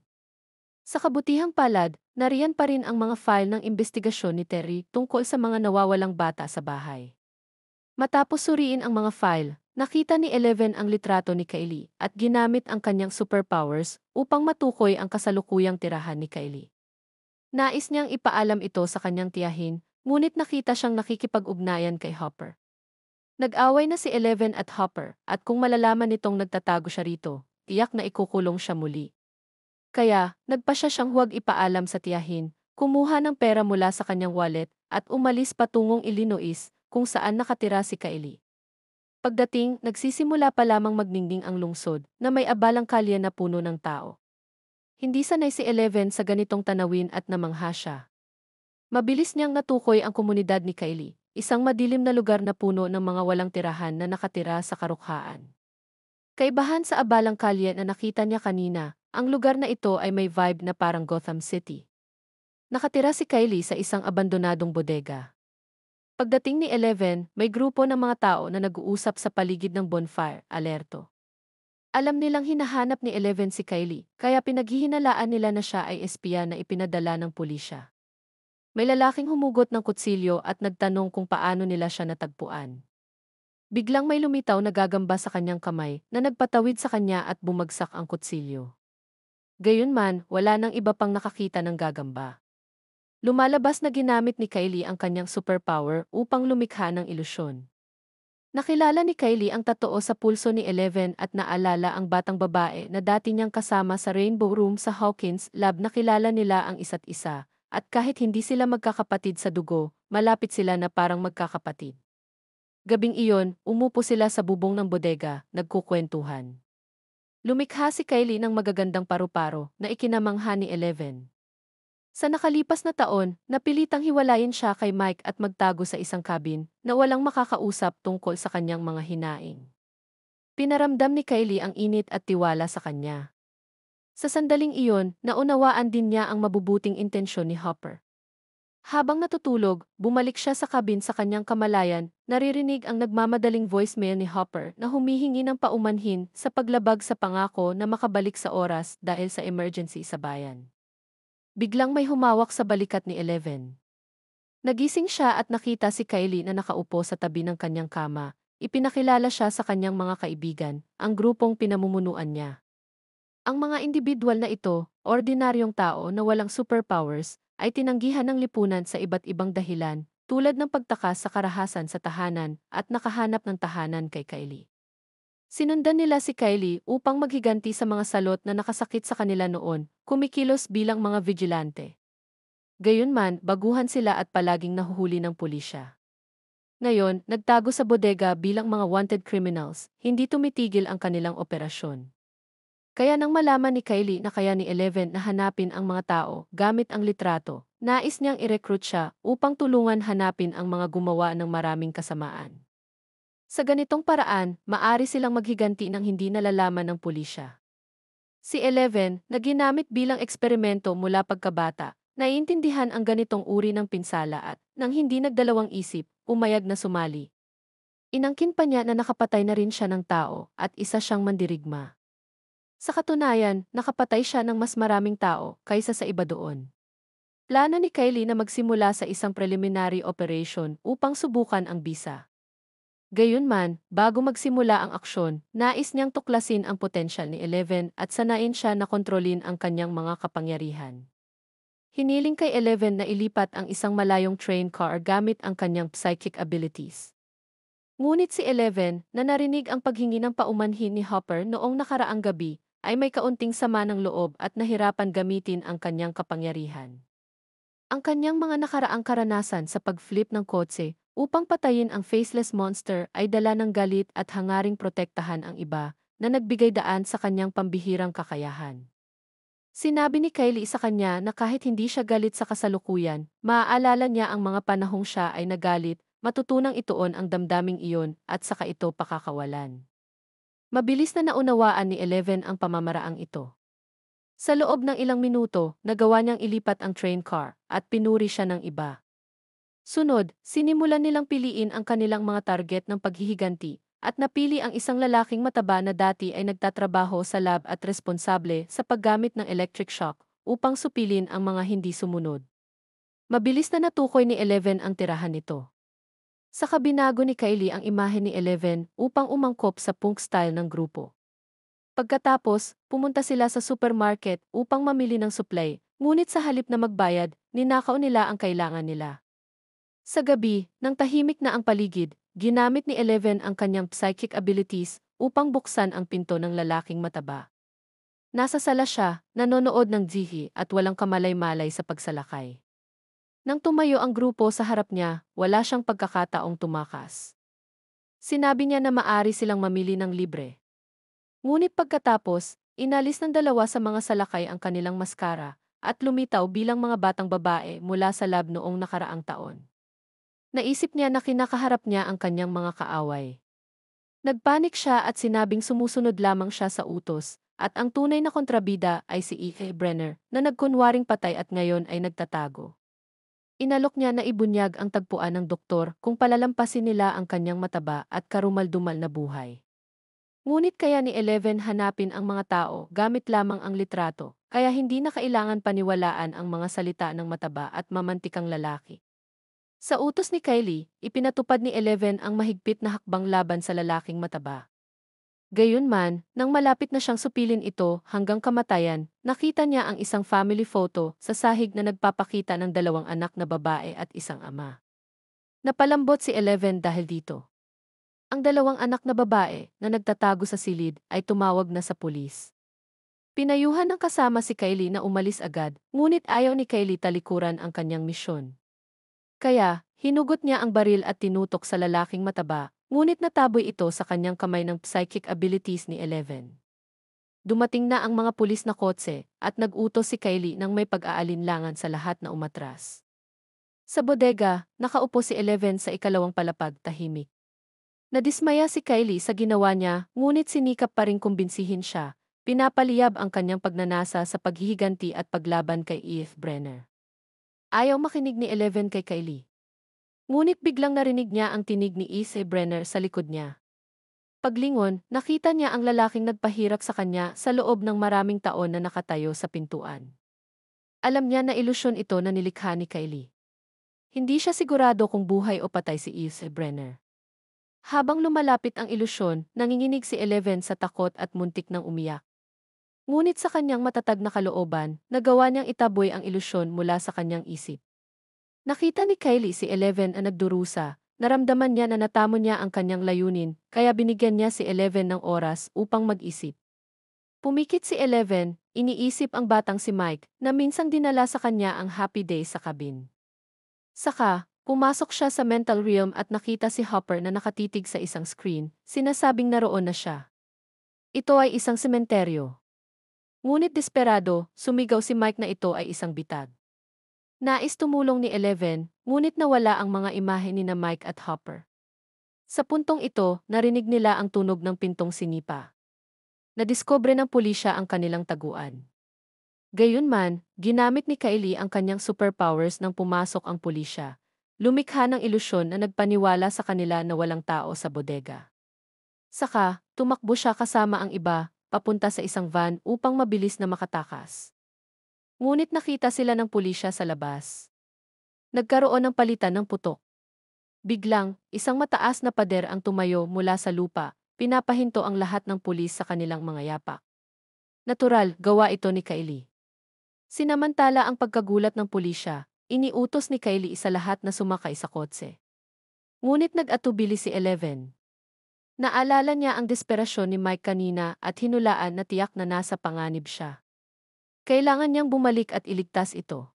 Sa kabutihang palad, nariyan pa rin ang mga file ng investigasyon ni Terry tungkol sa mga nawawalang bata sa bahay. Matapos suriin ang mga file, nakita ni Eleven ang litrato ni Kaylee at ginamit ang kanyang superpowers upang matukoy ang kasalukuyang tirahan ni Kaylee. Nais niyang ipaalam ito sa kanyang tiyahin, ngunit nakita siyang nakikipag-ugnayan kay Hopper. Nag-away na si Eleven at Hopper at kung malalaman nitong nagtatago siya rito, tiyak na ikukulong siya muli. Kaya, nagpasya siyang huwag ipaalam sa tiyahin, kumuha ng pera mula sa kanyang wallet at umalis patungong Illinois kung saan nakatira si Kaylee. Pagdating, nagsisimula pa lamang magningning ang lungsod na may abalang kalye na puno ng tao. Hindi sanay si Eleven sa ganitong tanawin at namangha siya. Mabilis niyang natukoy ang komunidad ni Kaylee, isang madilim na lugar na puno ng mga walang tirahan na nakatira sa karukhaan. Kaibahan sa abalang kalye na nakita niya kanina, ang lugar na ito ay may vibe na parang Gotham City. Nakatira si Kaylee sa isang abandonadong bodega. Pagdating ni Eleven, may grupo ng mga tao na nag-uusap sa paligid ng bonfire, alerto. Alam nilang hinahanap ni Eleven si Kaylee, kaya pinaghihinalaan nila na siya ay espiya na ipinadala ng pulisya. May lalaking humugot ng kutsilyo at nagtanong kung paano nila siya natagpuan. Biglang may lumitaw na gagamba sa kanyang kamay na nagpatawid sa kanya at bumagsak ang kutsilyo. Gayunman, wala nang iba pang nakakita ng gagamba. Lumalabas na ginamit ni Kylie ang kanyang superpower upang lumikha ng ilusyon. Nakilala ni Kylie ang tatoo sa pulso ni Eleven at naalala ang batang babae na dati niyang kasama sa Rainbow Room sa Hawkins Lab. Nakilala nila ang isa't isa, at kahit hindi sila magkakapatid sa dugo, malapit sila na parang magkakapatid. Gabing iyon, umupo sila sa bubong ng bodega, nagkukwentuhan. Lumikha si Kylie ng magagandang paru-paro na ikinamangha ni Eleven. Sa nakalipas na taon, napilitang hiwalayin siya kay Mike at magtago sa isang cabin na walang makakausap tungkol sa kanyang mga hinaing. Pinaramdam ni Kylie ang init at tiwala sa kanya. Sa sandaling iyon, naunawaan din niya ang mabubuting intensyon ni Hopper. Habang natutulog, bumalik siya sa cabin. Sa kanyang kamalayan, naririnig ang nagmamadaling voicemail ni Hopper na humihingi ng paumanhin sa paglabag sa pangako na makabalik sa oras dahil sa emergency sa bayan. Biglang may humawak sa balikat ni Eleven. Nagising siya at nakita si Kylie na nakaupo sa tabi ng kanyang kama. Ipinakilala siya sa kanyang mga kaibigan, ang grupong pinamumunuan niya. Ang mga individual na ito, ordinaryong tao na walang superpowers, ay tinanggihan ng lipunan sa iba't ibang dahilan, tulad ng pagtakas sa karahasan sa tahanan at nakahanap ng tahanan kay Kylie. Sinundan nila si Kylie upang maghiganti sa mga salot na nakasakit sa kanila noon, kumikilos bilang mga vigilante. Gayunman, baguhan sila at palaging nahuhuli ng pulisya. Ngayon, nagtago sa bodega bilang mga wanted criminals, hindi tumitigil ang kanilang operasyon. Kaya nang malaman ni Kylie na kaya ni Eleven na hanapin ang mga tao gamit ang litrato, nais niyang i-recruit siya upang tulungan hanapin ang mga gumawa ng maraming kasamaan. Sa ganitong paraan, maari silang maghiganti ng hindi nalalaman ng pulisya. Si Eleven, na ginamit bilang eksperimento mula pagkabata, naiintindihan ang ganitong uri ng pinsala at, nang hindi nagdalawang isip, umayag na sumali. Inangkin pa niya na nakapatay na rin siya ng tao at isa siyang mandirigma. Sa katunayan, nakapatay siya ng mas maraming tao kaysa sa iba doon. Plano ni Kylie na magsimula sa isang preliminary operation upang subukan ang bisa. Gayunman, bago magsimula ang aksyon, nais niyang tuklasin ang potensyal ni Eleven at sanayin siya na kontrolin ang kanyang mga kapangyarihan. Hiniling kay Eleven na ilipat ang isang malayong train car gamit ang kanyang psychic abilities. Ngunit si Eleven, na narinig ang paghingi ng paumanhin ni Hopper noong nakaraang gabi, ay may kaunting sama ng loob at nahirapan gamitin ang kanyang kapangyarihan. Ang kanyang mga nakaraang karanasan sa pag-flip ng kotse upang patayin ang faceless monster ay dala ng galit at hangaring protektahan ang iba na nagbigay daan sa kanyang pambihirang kakayahan. Sinabi ni Kylie sa kanya na kahit hindi siya galit sa kasalukuyan, maaalala niya ang mga panahong siya ay nagalit, matutunang ituon ang damdaming iyon at saka ito pakakawalan. Mabilis na naunawaan ni Eleven ang pamamaraang ito. Sa loob ng ilang minuto, nagawa niyang ilipat ang train car at pinuri siya ng iba. Sunod, sinimulan nilang piliin ang kanilang mga target ng paghihiganti at napili ang isang lalaking mataba na dati ay nagtatrabaho sa lab at responsable sa paggamit ng electric shock upang supilin ang mga hindi sumunod. Mabilis na natukoy ni Eleven ang tirahan nito. Saka binago ni Kylie ang imahe ni Eleven upang umangkop sa punk style ng grupo. Pagkatapos, pumunta sila sa supermarket upang mamili ng supply, ngunit sa halip na magbayad, ninakaw nila ang kailangan nila. Sa gabi, nang tahimik na ang paligid, ginamit ni Eleven ang kanyang psychic abilities upang buksan ang pinto ng lalaking mataba. Nasa sala siya, nanonood ng TV at walang kamalay-malay sa pagsalakay. Nang tumayo ang grupo sa harap niya, wala siyang pagkakataong tumakas. Sinabi niya na maari silang mamili ng libre. Ngunit pagkatapos, inalis ng dalawa sa mga salakay ang kanilang maskara at lumitaw bilang mga batang babae mula sa lab noong nakaraang taon. Naisip niya na kinakaharap niya ang kanyang mga kaaway. Nagpanik siya at sinabing sumusunod lamang siya sa utos, at ang tunay na kontrabida ay si E.A. Brenner na nagkunwaring patay at ngayon ay nagtatago. Inalok niya na ibunyag ang tagpuan ng doktor kung palalampasin nila ang kanyang mataba at karumal-dumal na buhay. Ngunit kaya ni Eleven hanapin ang mga tao gamit lamang ang litrato, kaya hindi na kailangan paniwalaan ang mga salita ng mataba at mamantikang lalaki. Sa utos ni Kylie, ipinatupad ni Eleven ang mahigpit na hakbang laban sa lalaking mataba. Gayunman, nang malapit na siyang supilin ito hanggang kamatayan, nakita niya ang isang family photo sa sahig na nagpapakita ng dalawang anak na babae at isang ama. Napalambot si Eleven dahil dito. Ang dalawang anak na babae na nagtatago sa silid ay tumawag na sa pulis. Pinayuhan ng kasama si Kylie na umalis agad, ngunit ayaw ni Kylie talikuran ang kanyang misyon. Kaya, hinugot niya ang baril at tinutok sa lalaking mataba, ngunit nataboy ito sa kanyang kamay ng psychic abilities ni Eleven. Dumating na ang mga pulis na kotse at nag-utos si Kylie ng may pag-aalinlangan sa lahat na umatras. Sa bodega, nakaupo si Eleven sa ikalawang palapag tahimik. Nadismaya si Kylie sa ginawa niya, ngunit sinikap pa ring kumbinsihin siya. Pinapaliyab ang kanyang pagnanasa sa paghihiganti at paglaban kay Eve Brenner. Ayaw makinig ni Eleven kay Kylie. Ngunit biglang narinig niya ang tinig ni Eve Brenner sa likod niya. Paglingon, nakita niya ang lalaking nagpahirap sa kanya sa loob ng maraming taon na nakatayo sa pintuan. Alam niya na ilusyon ito na nilikha ni Kylie. Hindi siya sigurado kung buhay o patay si Eve Brenner. Habang lumalapit ang ilusyon, nanginginig si Eleven sa takot at muntik ng umiyak. Ngunit sa kanyang matatag na kalooban, nagawa niyang itaboy ang ilusyon mula sa kanyang isip. Nakita ni Kylie si Eleven ang nagdurusa, naramdaman niya na natamo niya ang kanyang layunin, kaya binigyan niya si Eleven ng oras upang mag-isip. Pumikit si Eleven, iniisip ang batang si Mike na minsang dinala sa kanya ang happy day sa cabin. Saka, pumasok siya sa mental realm at nakita si Hopper na nakatitig sa isang screen, sinasabing naroon na siya. Ito ay isang sementeryo. Ngunit desperado, sumigaw si Mike na ito ay isang bitag. Nais tumulong ni Eleven, ngunit nawala ang mga imahe ni na Mike at Hopper. Sa puntong ito, narinig nila ang tunog ng pintong sinipa. Nadiskubre ng pulisya ang kanilang taguan. Gayunman, ginamit ni Kylie ang kanyang superpowers nang pumasok ang pulisya. Lumikha ng ilusyon na nagpaniwala sa kanila na walang tao sa bodega. Saka, tumakbo siya kasama ang iba, papunta sa isang van upang mabilis na makatakas. Ngunit nakita sila ng pulisya sa labas. Nagkaroon ng palitan ng putok. Biglang, isang mataas na pader ang tumayo mula sa lupa, pinapahinto ang lahat ng pulis sa kanilang mga yapak. Natural, gawa ito ni Kylie. Sinamantala ang pagkagulat ng pulisya, iniutos ni Kylie sa lahat na sumakay sa kotse. Ngunit nag-atubili si Eleven. Naalala niya ang desperasyon ni Mike kanina at hinulaan na tiyak na nasa panganib siya. Kailangan niyang bumalik at iligtas ito.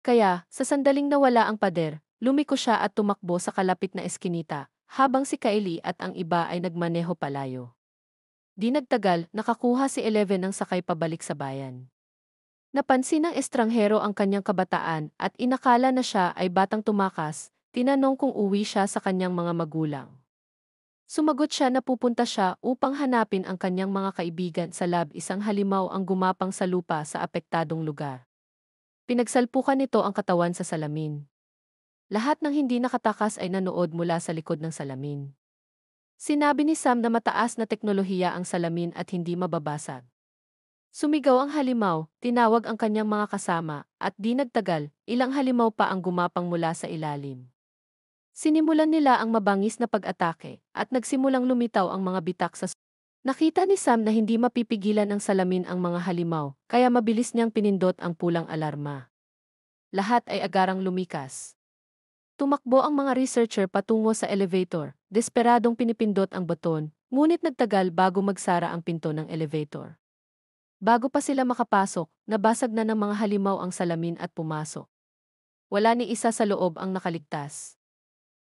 Kaya, sa sandaling nawala ang pader, lumiko siya at tumakbo sa kalapit na eskinita, habang si Kylie at ang iba ay nagmaneho palayo. Di nagtagal, nakakuha si Eleven ng sakay pabalik sa bayan. Napansin ng estranghero ang kanyang kabataan at inakala na siya ay batang tumakas, tinanong kung uwi siya sa kanyang mga magulang. Sumagot siya na pupunta siya upang hanapin ang kanyang mga kaibigan sa lab. Isang halimaw ang gumapang sa lupa sa apektadong lugar. Pinagsalpukan nito ang katawan sa salamin. Lahat ng hindi nakatakas ay nanood mula sa likod ng salamin. Sinabi ni Sam na mataas na teknolohiya ang salamin at hindi mababasag. Sumigaw ang halimaw, tinawag ang kanyang mga kasama, at di nagtagal, ilang halimaw pa ang gumapang mula sa ilalim. Sinimulan nila ang mabangis na pag-atake, at nagsimulang lumitaw ang mga bitak sa Nakita ni Sam na hindi mapipigilan ng salamin ang mga halimaw, kaya mabilis niyang pinindot ang pulang alarma. Lahat ay agarang lumikas. Tumakbo ang mga researcher patungo sa elevator, desperadong pinipindot ang buton, ngunit nagtagal bago magsara ang pinto ng elevator. Bago pa sila makapasok, nabasag na ng mga halimaw ang salamin at pumasok. Wala ni isa sa loob ang nakaligtas.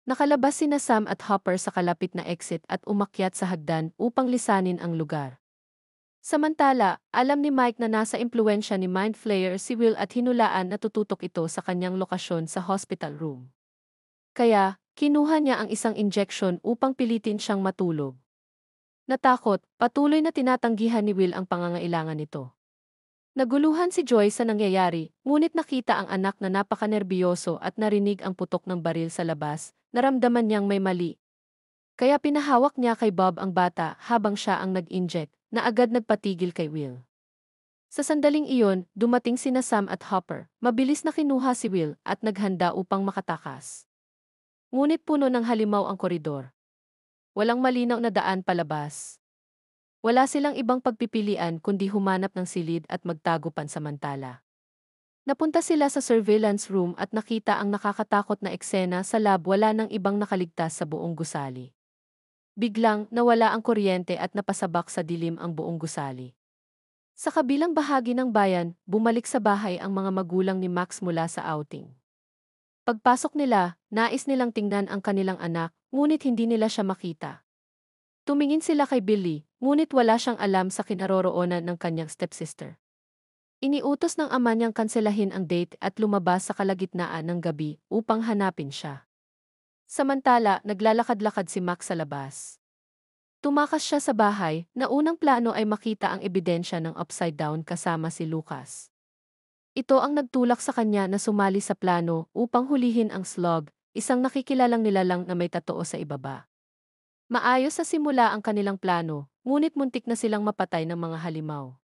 Nakalabas sina Sam at Hopper sa kalapit na exit at umakyat sa hagdan upang lisanin ang lugar. Samantala, alam ni Mike na nasa impluwensya ni Mind Flayer si Will at hinulaan na tututok ito sa kanyang lokasyon sa hospital room. Kaya, kinuha niya ang isang injection upang pilitin siyang matulog. Natakot, patuloy na tinatanggihan ni Will ang pangangailangan nito. Naguluhan si Joy sa nangyayari, ngunit nakita ang anak na napakanerbiyoso at narinig ang putok ng baril sa labas, naramdaman niyang may mali. Kaya pinahawak niya kay Bob ang bata habang siya ang nag-inject, na agad nagpatigil kay Will. Sa sandaling iyon, dumating sina Sam at Hopper, mabilis na kinuha si Will at naghanda upang makatakas. Ngunit puno ng halimaw ang koridor. Walang malinaw na daan palabas. Wala silang ibang pagpipilian kundi humanap ng silid at magtago pansamantala. Napunta sila sa surveillance room at nakita ang nakakatakot na eksena sa lab. Wala nang ibang nakaligtas sa buong gusali. Biglang nawala ang kuryente at napasabak sa dilim ang buong gusali. Sa kabilang bahagi ng bayan, bumalik sa bahay ang mga magulang ni Max mula sa outing. Pagpasok nila, nais nilang tingnan ang kanilang anak, ngunit hindi nila siya makita. Tumingin sila kay Billy, ngunit wala siyang alam sa kinaroroonan ng kanyang stepsister. Iniutos ng ama niyang kanselahin ang date at lumabas sa kalagitnaan ng gabi upang hanapin siya. Samantala, naglalakad-lakad si Max sa labas. Tumakas siya sa bahay na unang plano ay makita ang ebidensya ng upside down kasama si Lucas. Ito ang nagtulak sa kanya na sumali sa plano upang hulihin ang slug, isang nakikilalang nilalang na may tatoo sa ibaba. Maayos sa simula ang kanilang plano, ngunit muntik na silang mapatay ng mga halimaw.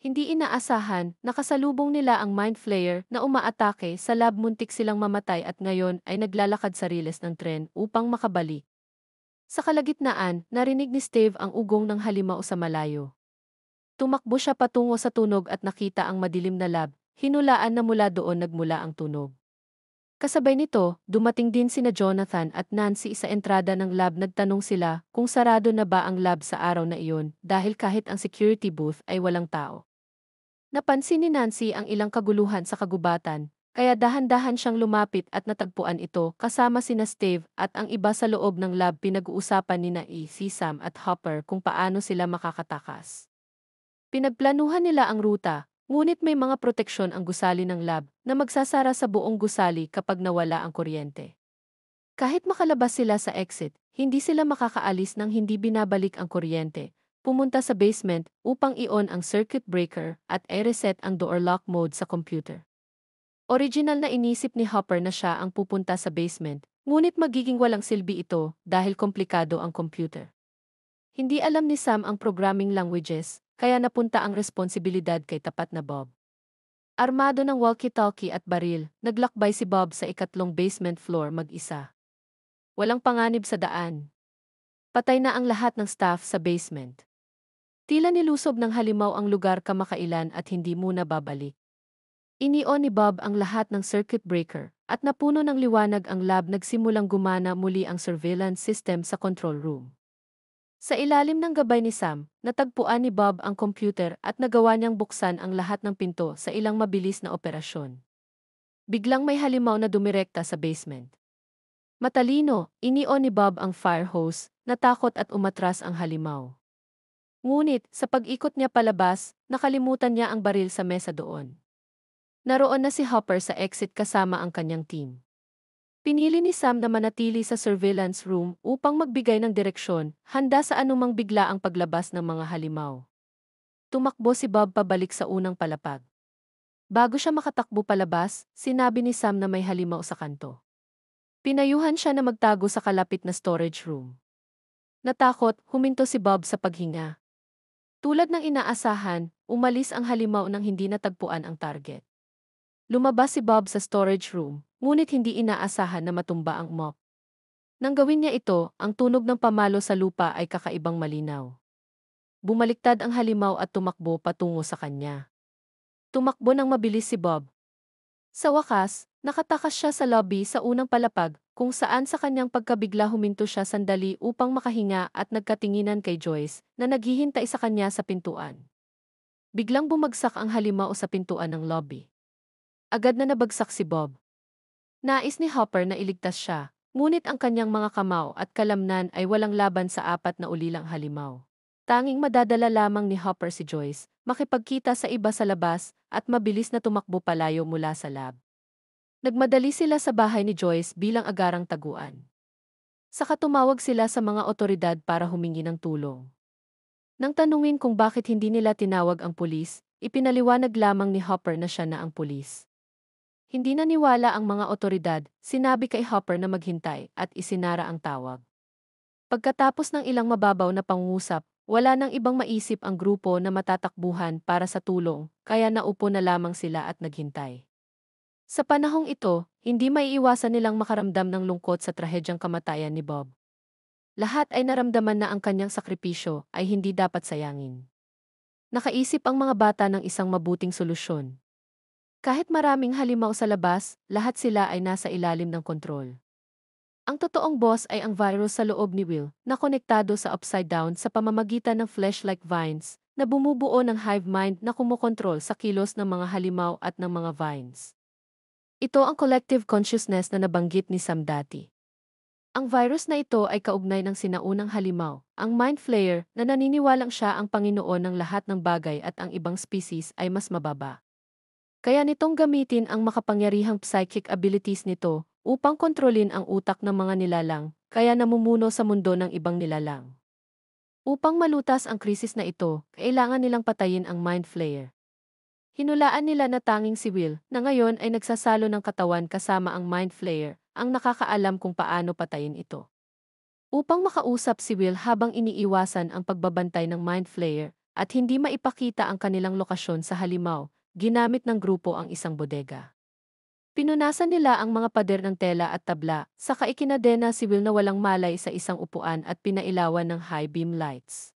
Hindi inaasahan, nakasalubong nila ang Mind Flayer na umaatake sa lab. Muntik silang mamatay at ngayon ay naglalakad sa riles ng tren upang makabalik. Sa kalagitnaan, narinig ni Steve ang ugong ng halimaw sa malayo. Tumakbo siya patungo sa tunog at nakita ang madilim na lab, hinulaan na mula doon nagmula ang tunog. Kasabay nito, dumating din sina Jonathan at Nancy sa entrada ng lab. Nagtanong sila kung sarado na ba ang lab sa araw na iyon dahil kahit ang security booth ay walang tao. Napansin ni Nancy ang ilang kaguluhan sa kagubatan, kaya dahan-dahan siyang lumapit at natagpuan ito kasama sina Steve at ang iba sa loob ng lab. Pinag-uusapan nina si Sam at Hopper kung paano sila makakatakas. Pinagplanuhan nila ang ruta, ngunit may mga proteksyon ang gusali ng lab na magsasara sa buong gusali kapag nawala ang kuryente. Kahit makalabas sila sa exit, hindi sila makakaalis nang hindi binabalik ang kuryente. Pumunta sa basement upang i-on ang circuit breaker at i-reset ang door lock mode sa computer. Original na inisip ni Hopper na siya ang pupunta sa basement, ngunit magiging walang silbi ito dahil komplikado ang computer. Hindi alam ni Sam ang programming languages, kaya napunta ang responsibilidad kay tapat na Bob. Armado ng walkie-talkie at baril, naglakbay si Bob sa ikatlong basement floor mag-isa. Walang panganib sa daan. Patay na ang lahat ng staff sa basement. Tila nilusob ng halimaw ang lugar kamakailan at hindi muna babalik. Ini-on ni Bob ang lahat ng circuit breaker at napuno ng liwanag ang lab. Nagsimulang gumana muli ang surveillance system sa control room. Sa ilalim ng gabay ni Sam, natagpuan ni Bob ang computer at nagawa niyang buksan ang lahat ng pinto sa ilang mabilis na operasyon. Biglang may halimaw na dumirekta sa basement. Matalino, ini-on ni Bob ang fire hose, natakot at umatras ang halimaw. Ngunit, sa pag-ikot niya palabas, nakalimutan niya ang baril sa mesa doon. Naroon na si Hopper sa exit kasama ang kanyang team. Pinili ni Sam na manatili sa surveillance room upang magbigay ng direksyon, handa sa anumang biglaang paglabas ng mga halimaw. Tumakbo si Bob pabalik sa unang palapag. Bago siya makatakbo palabas, sinabi ni Sam na may halimaw sa kanto. Pinayuhan siya na magtago sa kalapit na storage room. Natakot, huminto si Bob sa paghinga. Tulad ng inaasahan, umalis ang halimaw nang hindi natagpuan ang target. Lumabas si Bob sa storage room, ngunit hindi inaasahan na matumba ang mop. Nang gawin niya ito, ang tunog ng pamalo sa lupa ay kakaibang malinaw. Bumaliktad ang halimaw at tumakbo patungo sa kanya. Tumakbo ng mabilis si Bob. Sa wakas, nakatakas siya sa lobby sa unang palapag, kung saan sa kanyang pagkabigla huminto siya sandali upang makahinga at nagkatinginan kay Joyce na naghihintay sa kanya sa pintuan. Biglang bumagsak ang halimaw sa pintuan ng lobby. Agad na nabagsak si Bob. Nais ni Hopper na iligtas siya, ngunit ang kanyang mga kamao at kalamnan ay walang laban sa apat na ulilang halimaw. Tanging madadala lamang ni Hopper si Joyce, makipagkita sa iba sa labas at mabilis na tumakbo palayo mula sa lab. Nagmadali sila sa bahay ni Joyce bilang agarang taguan. Saka tumawag sila sa mga otoridad para humingi ng tulong. Nang tanungin kung bakit hindi nila tinawag ang pulis, ipinaliwanag lamang ni Hopper na siya na ang pulis. Hindi naniwala ang mga otoridad, sinabi kay Hopper na maghintay at isinara ang tawag. Pagkatapos ng ilang mababaw na pangungusap, wala nang ibang maisip ang grupo na matatakbuhan para sa tulong, kaya naupo na lamang sila at naghintay. Sa panahong ito, hindi maiiwasan nilang makaramdam ng lungkot sa trahedyang kamatayan ni Bob. lahat ay naramdaman na ang kanyang sakripisyo ay hindi dapat sayangin. Nakaisip ang mga bata ng isang mabuting solusyon. Kahit maraming halimaw sa labas, lahat sila ay nasa ilalim ng kontrol. Ang totoong boss ay ang virus sa loob ni Will, na konektado sa upside down sa pamamagitan ng flesh-like vines, na bumubuo ng hive mind na kumokontrol sa kilos ng mga halimaw at ng mga vines. Ito ang collective consciousness na nabanggit ni Sam dati. Ang virus na ito ay kaugnay ng sinaunang halimaw, ang Mind Flayer, na naniniwalang siya ang Panginoon ng lahat ng bagay at ang ibang species ay mas mababa. Kaya nitong gamitin ang makapangyarihang psychic abilities nito upang kontrolin ang utak ng mga nilalang, kaya namumuno sa mundo ng ibang nilalang. Upang malutas ang krisis na ito, kailangan nilang patayin ang Mind Flayer. Hinulaan nila na tanging si Will, na ngayon ay nagsasalo ng katawan kasama ang Mind Flayer, ang nakakaalam kung paano patayin ito. Upang makausap si Will habang iniiwasan ang pagbabantay ng Mind Flayer at hindi maipakita ang kanilang lokasyon sa halimaw, ginamit ng grupo ang isang bodega. Pinunasan nila ang mga pader ng tela at tabla, saka ikinadena si Will na walang malay sa isang upuan at pinailawan ng high beam lights.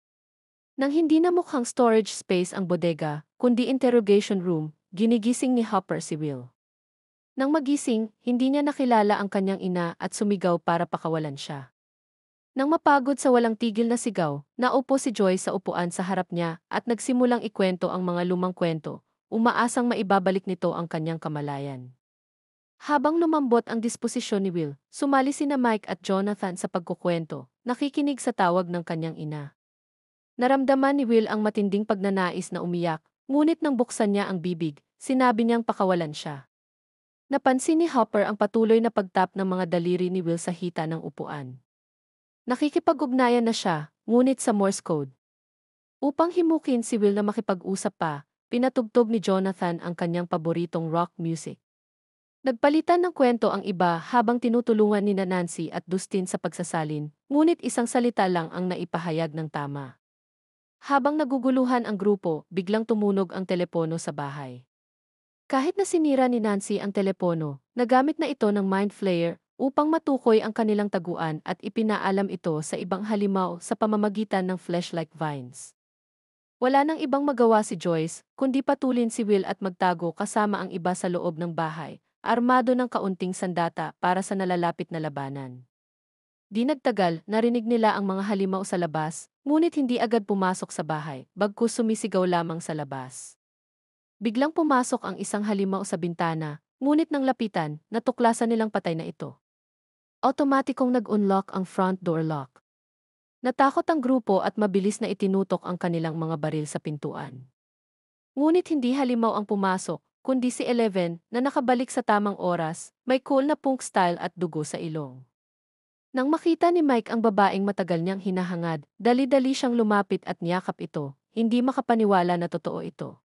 Nang hindi na mukhang storage space ang bodega, kundi interrogation room, ginigising ni Hopper si Will. Nang magising, hindi niya nakilala ang kanyang ina at sumigaw para pakawalan siya. Nang mapagod sa walang tigil na sigaw, naupo si Joy sa upuan sa harap niya at nagsimulang ikwento ang mga lumang kwento, umaasang maibabalik nito ang kanyang kamalayan. Habang lumambot ang disposisyon ni Will, sumali sina Mike at Jonathan sa pagkukwento, nakikinig sa tawag ng kanyang ina. Naramdaman ni Will ang matinding pagnanais na umiyak, ngunit nang buksan niya ang bibig, sinabi niyang pakawalan siya. Napansin ni Hopper ang patuloy na pagtap ng mga daliri ni Will sa hita ng upuan. Nakikipag-ugnayan na siya, ngunit sa Morse code. Upang himukin si Will na makipag-usap pa, pinatugtog ni Jonathan ang kanyang paboritong rock music. Nagpalitan ng kwento ang iba habang tinutulungan ni Nancy at Dustin sa pagsasalin, ngunit isang salita lang ang naipahayag ng tama. Habang naguguluhan ang grupo, biglang tumunog ang telepono sa bahay. Kahit na sinira ni Nancy ang telepono, nagamit na ito ng Mind Flayer upang matukoy ang kanilang taguan at ipinaalam ito sa ibang halimaw sa pamamagitan ng flesh-like vines. Wala nang ibang magawa si Joyce, kundi patulin si Will at magtago kasama ang iba sa loob ng bahay, armado ng kaunting sandata para sa nalalapit na labanan. Di nagtagal, narinig nila ang mga halimaw sa labas, ngunit hindi agad pumasok sa bahay, bagkus sumisigaw lamang sa labas. Biglang pumasok ang isang halimaw sa bintana, ngunit nang lapitan, natuklasan nilang patay na ito. Otomatikong nag-unlock ang front door lock. Natakot ang grupo at mabilis na itinutok ang kanilang mga baril sa pintuan. Ngunit hindi halimaw ang pumasok, kundi si Eleven na nakabalik sa tamang oras, may cool na punk style at dugo sa ilong. Nang makita ni Mike ang babaeng matagal niyang hinahangad, dali-dali siyang lumapit at niyakap ito, hindi makapaniwala na totoo ito.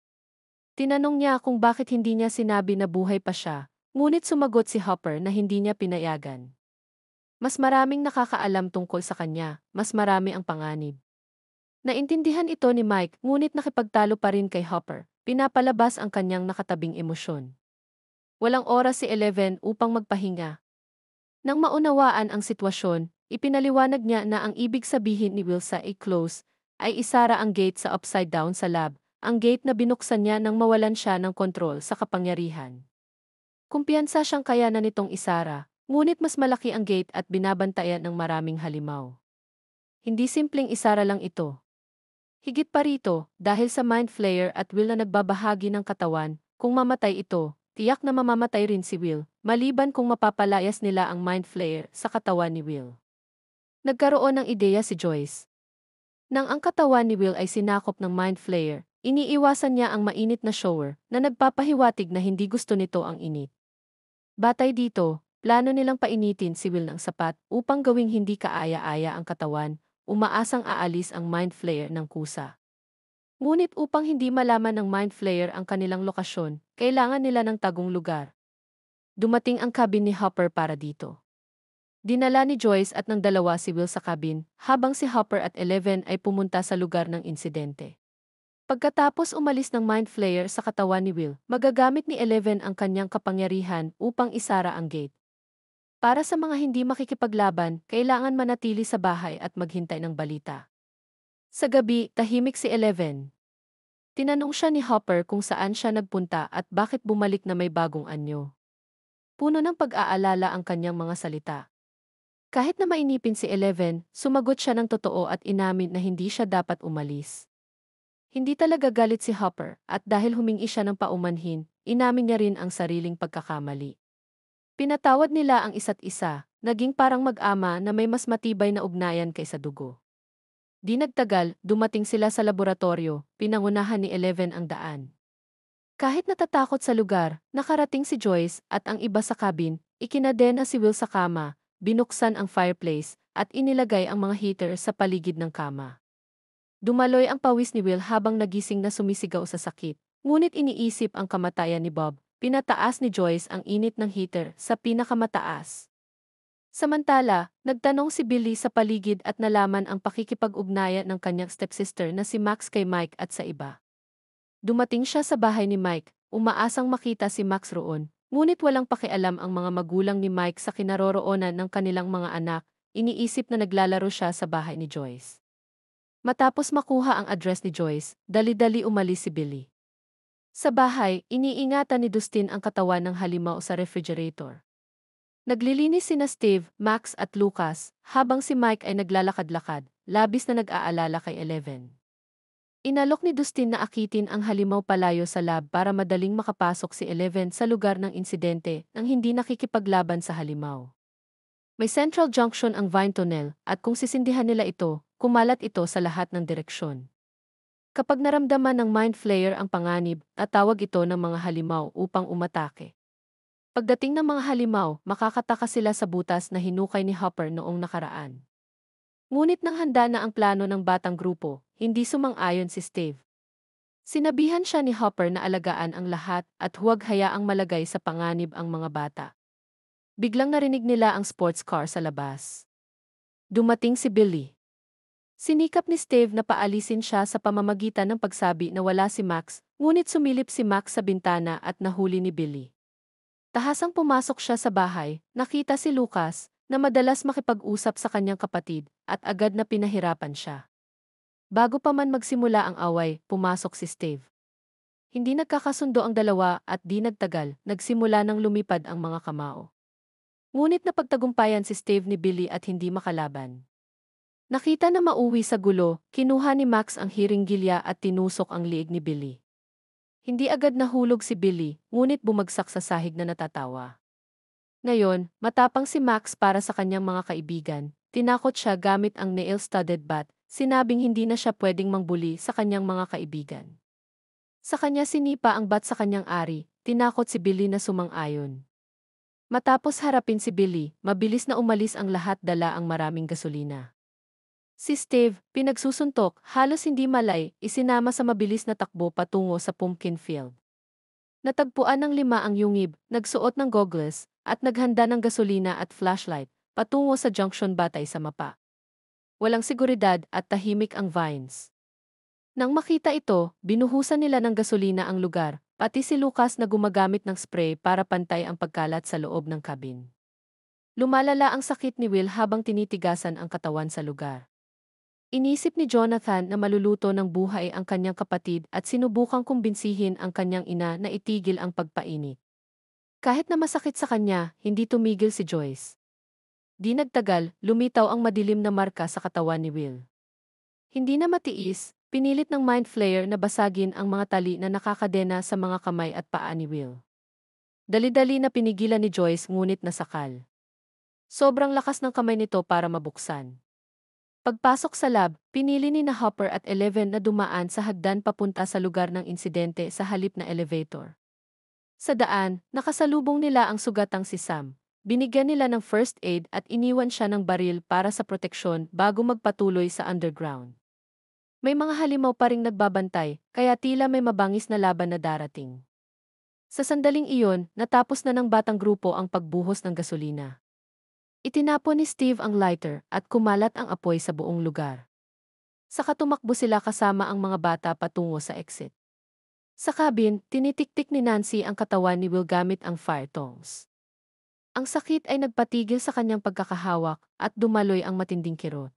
Tinanong niya kung bakit hindi niya sinabi na buhay pa siya, ngunit sumagot si Hopper na hindi niya pinayagan. Mas maraming nakakaalam tungkol sa kanya, mas marami ang panganib. Naintindihan ito ni Mike, ngunit nakipagtalo pa rin kay Hopper, pinapalabas ang kanyang nakatabing emosyon. Walang oras si Eleven upang magpahinga. Nang maunawaan ang sitwasyon, ipinaliwanag niya na ang ibig sabihin ni Will sa i-close ay isara ang gate sa upside down sa lab, ang gate na binuksan niya nang mawalan siya ng kontrol sa kapangyarihan. Kumpiyansa siyang kayanan nitong isara, ngunit mas malaki ang gate at binabantayan ng maraming halimaw. Hindi simpleng isara lang ito. Higit pa rito, dahil sa Mind Flayer at Will na nagbabahagi ng katawan, kung mamatay ito, tiyak na mamamatay rin si Will, maliban kung mapapalayas nila ang Mind Flayer sa katawan ni Will. Nagkaroon ng ideya si Joyce. Nang ang katawan ni Will ay sinakop ng Mind Flayer, iniiwasan niya ang mainit na shower na nagpapahiwatig na hindi gusto nito ang init. Batay dito, plano nilang painitin si Will ng sapat upang gawing hindi kaaya-aya ang katawan, umaasang aalis ang Mind Flayer ng kusa. Ngunit upang hindi malaman ng Mind Flayer ang kanilang lokasyon, kailangan nila ng tagong lugar. Dumating ang cabin ni Hopper para dito. Dinala ni Joyce at ng dalawa si Will sa cabin, habang si Hopper at Eleven ay pumunta sa lugar ng insidente. Pagkatapos umalis ng Mind Flayer sa katawan ni Will, magagamit ni Eleven ang kanyang kapangyarihan upang isara ang gate. Para sa mga hindi makikipaglaban, kailangan manatili sa bahay at maghintay ng balita. Sa gabi, tahimik si Eleven. Tinanong siya ni Hopper kung saan siya nagpunta at bakit bumalik na may bagong anyo. Puno ng pag-aalala ang kanyang mga salita. Kahit na mainipin si Eleven, sumagot siya ng totoo at inamin na hindi siya dapat umalis. Hindi talaga galit si Hopper at dahil humingi siya ng paumanhin, inamin niya rin ang sariling pagkakamali. Pinatawad nila ang isa't isa, naging parang mag-ama na may mas matibay na ugnayan kaysa dugo. Di nagtagal, dumating sila sa laboratorio, pinangunahan ni Eleven ang daan. Kahit natatakot sa lugar, nakarating si Joyce at ang iba sa cabin, ikinadena si Will sa kama, binuksan ang fireplace, at inilagay ang mga heater sa paligid ng kama. Dumaloy ang pawis ni Will habang nagising na sumisigaw sa sakit, ngunit iniisip ang kamatayan ni Bob, pinataas ni Joyce ang init ng heater sa pinakamataas. Samantala, nagtanong si Billy sa paligid at nalaman ang pakikipag-ugnayan ng kanyang stepsister na si Max kay Mike at sa iba. Dumating siya sa bahay ni Mike, umaasang makita si Max roon, ngunit walang pakialam ang mga magulang ni Mike sa kinaroroonan ng kanilang mga anak, iniisip na naglalaro siya sa bahay ni Joyce. Matapos makuha ang address ni Joyce, dali-dali umalis si Billy. Sa bahay, iniingatan ni Dustin ang katawan ng halimaw sa refrigerator. Naglilinis sina Steve, Max at Lucas, habang si Mike ay naglalakad-lakad, labis na nag-aalala kay Eleven. Inalok ni Dustin na akitin ang halimaw palayo sa lab para madaling makapasok si Eleven sa lugar ng insidente nang hindi nakikipaglaban sa halimaw. May central junction ang vine tunnel at kung sisindihan nila ito, kumalat ito sa lahat ng direksyon. Kapag naramdaman ng mind flayer ang panganib, tatawag ito ng mga halimaw upang umatake. Pagdating ng mga halimaw, makakataka sila sa butas na hinukay ni Hopper noong nakaraan. Ngunit nang handa na ang plano ng batang grupo, hindi sumang-ayon si Steve. Sinabihan siya ni Hopper na alagaan ang lahat at huwag hayaang malagay sa panganib ang mga bata. Biglang narinig nila ang sports car sa labas. Dumating si Billy. Sinikap ni Steve na paalisin siya sa pamamagitan ng pagsabi na wala si Max, ngunit sumilip si Max sa bintana at nahuli ni Billy. Tahasang pumasok siya sa bahay, nakita si Lucas, na madalas makipag-usap sa kanyang kapatid, at agad na pinahirapan siya. Bago pa man magsimula ang away, pumasok si Steve. Hindi nagkakasundo ang dalawa at di nagtagal, nagsimula nang lumipad ang mga kamao. Ngunit napagtagumpayan si Steve ni Billy at hindi makalaban. Nakita na mauwi sa gulo, kinuha ni Max ang hiringgilya at tinusok ang liig ni Billy. Hindi agad nahulog si Billy, ngunit bumagsak sa sahig na natatawa. Ngayon, matapang si Max para sa kanyang mga kaibigan, tinakot siya gamit ang nail-studded bat, sinabing hindi na siya pwedeng mangbuli sa kanyang mga kaibigan. Sa kanya sinipa ang bat sa kanyang ari, tinakot si Billy na sumang-ayon. Matapos harapin si Billy, mabilis na umalis ang lahat dala ang maraming gasolina. Si Steve, pinagsusuntok, halos hindi malay, isinama sa mabilis na takbo patungo sa pumpkin field. Natagpuan ng 5 ang yungib, nagsuot ng goggles, at naghanda ng gasolina at flashlight, patungo sa junction batay sa mapa. Walang seguridad at tahimik ang vines. Nang makita ito, binuhusan nila ng gasolina ang lugar, pati si Lucas na gumagamit ng spray para pantay ang pagkalat sa loob ng cabin. Lumalala ang sakit ni Will habang tinitigasan ang katawan sa lugar. Inisip ni Jonathan na maluluto ng buhay ang kanyang kapatid at sinubukang kumbinsihin ang kanyang ina na itigil ang pagpainit. Kahit na masakit sa kanya, hindi tumigil si Joyce. Di nagtagal, lumitaw ang madilim na marka sa katawan ni Will. Hindi na matiis, pinilit ng mind flayer na basagin ang mga tali na nakakadena sa mga kamay at paa ni Will. Dali-dali na pinigilan ni Joyce ngunit nasakal. Sobrang lakas ng kamay nito para mabuksan. Pagpasok sa lab, pinili ni na Hopper at Eleven na dumaan sa hagdan papunta sa lugar ng insidente sa halip na elevator. Sa daan, nakasalubong nila ang sugatang si Sam. Binigyan nila ng first aid at iniwan siya ng baril para sa proteksyon bago magpatuloy sa underground. May mga halimaw pa ring nagbabantay, kaya tila may mabangis na laban na darating. Sa sandaling iyon, natapos na ng batang grupo ang pagbuhos ng gasolina. Itinapon ni Steve ang lighter at kumalat ang apoy sa buong lugar. Saka tumakbo sila kasama ang mga bata patungo sa exit. Sa cabin, tinitiktik ni Nancy ang katawan ni Will gamit ang fire tongs. Ang sakit ay nagpatigil sa kanyang pagkakahawak at dumaloy ang matinding kirot.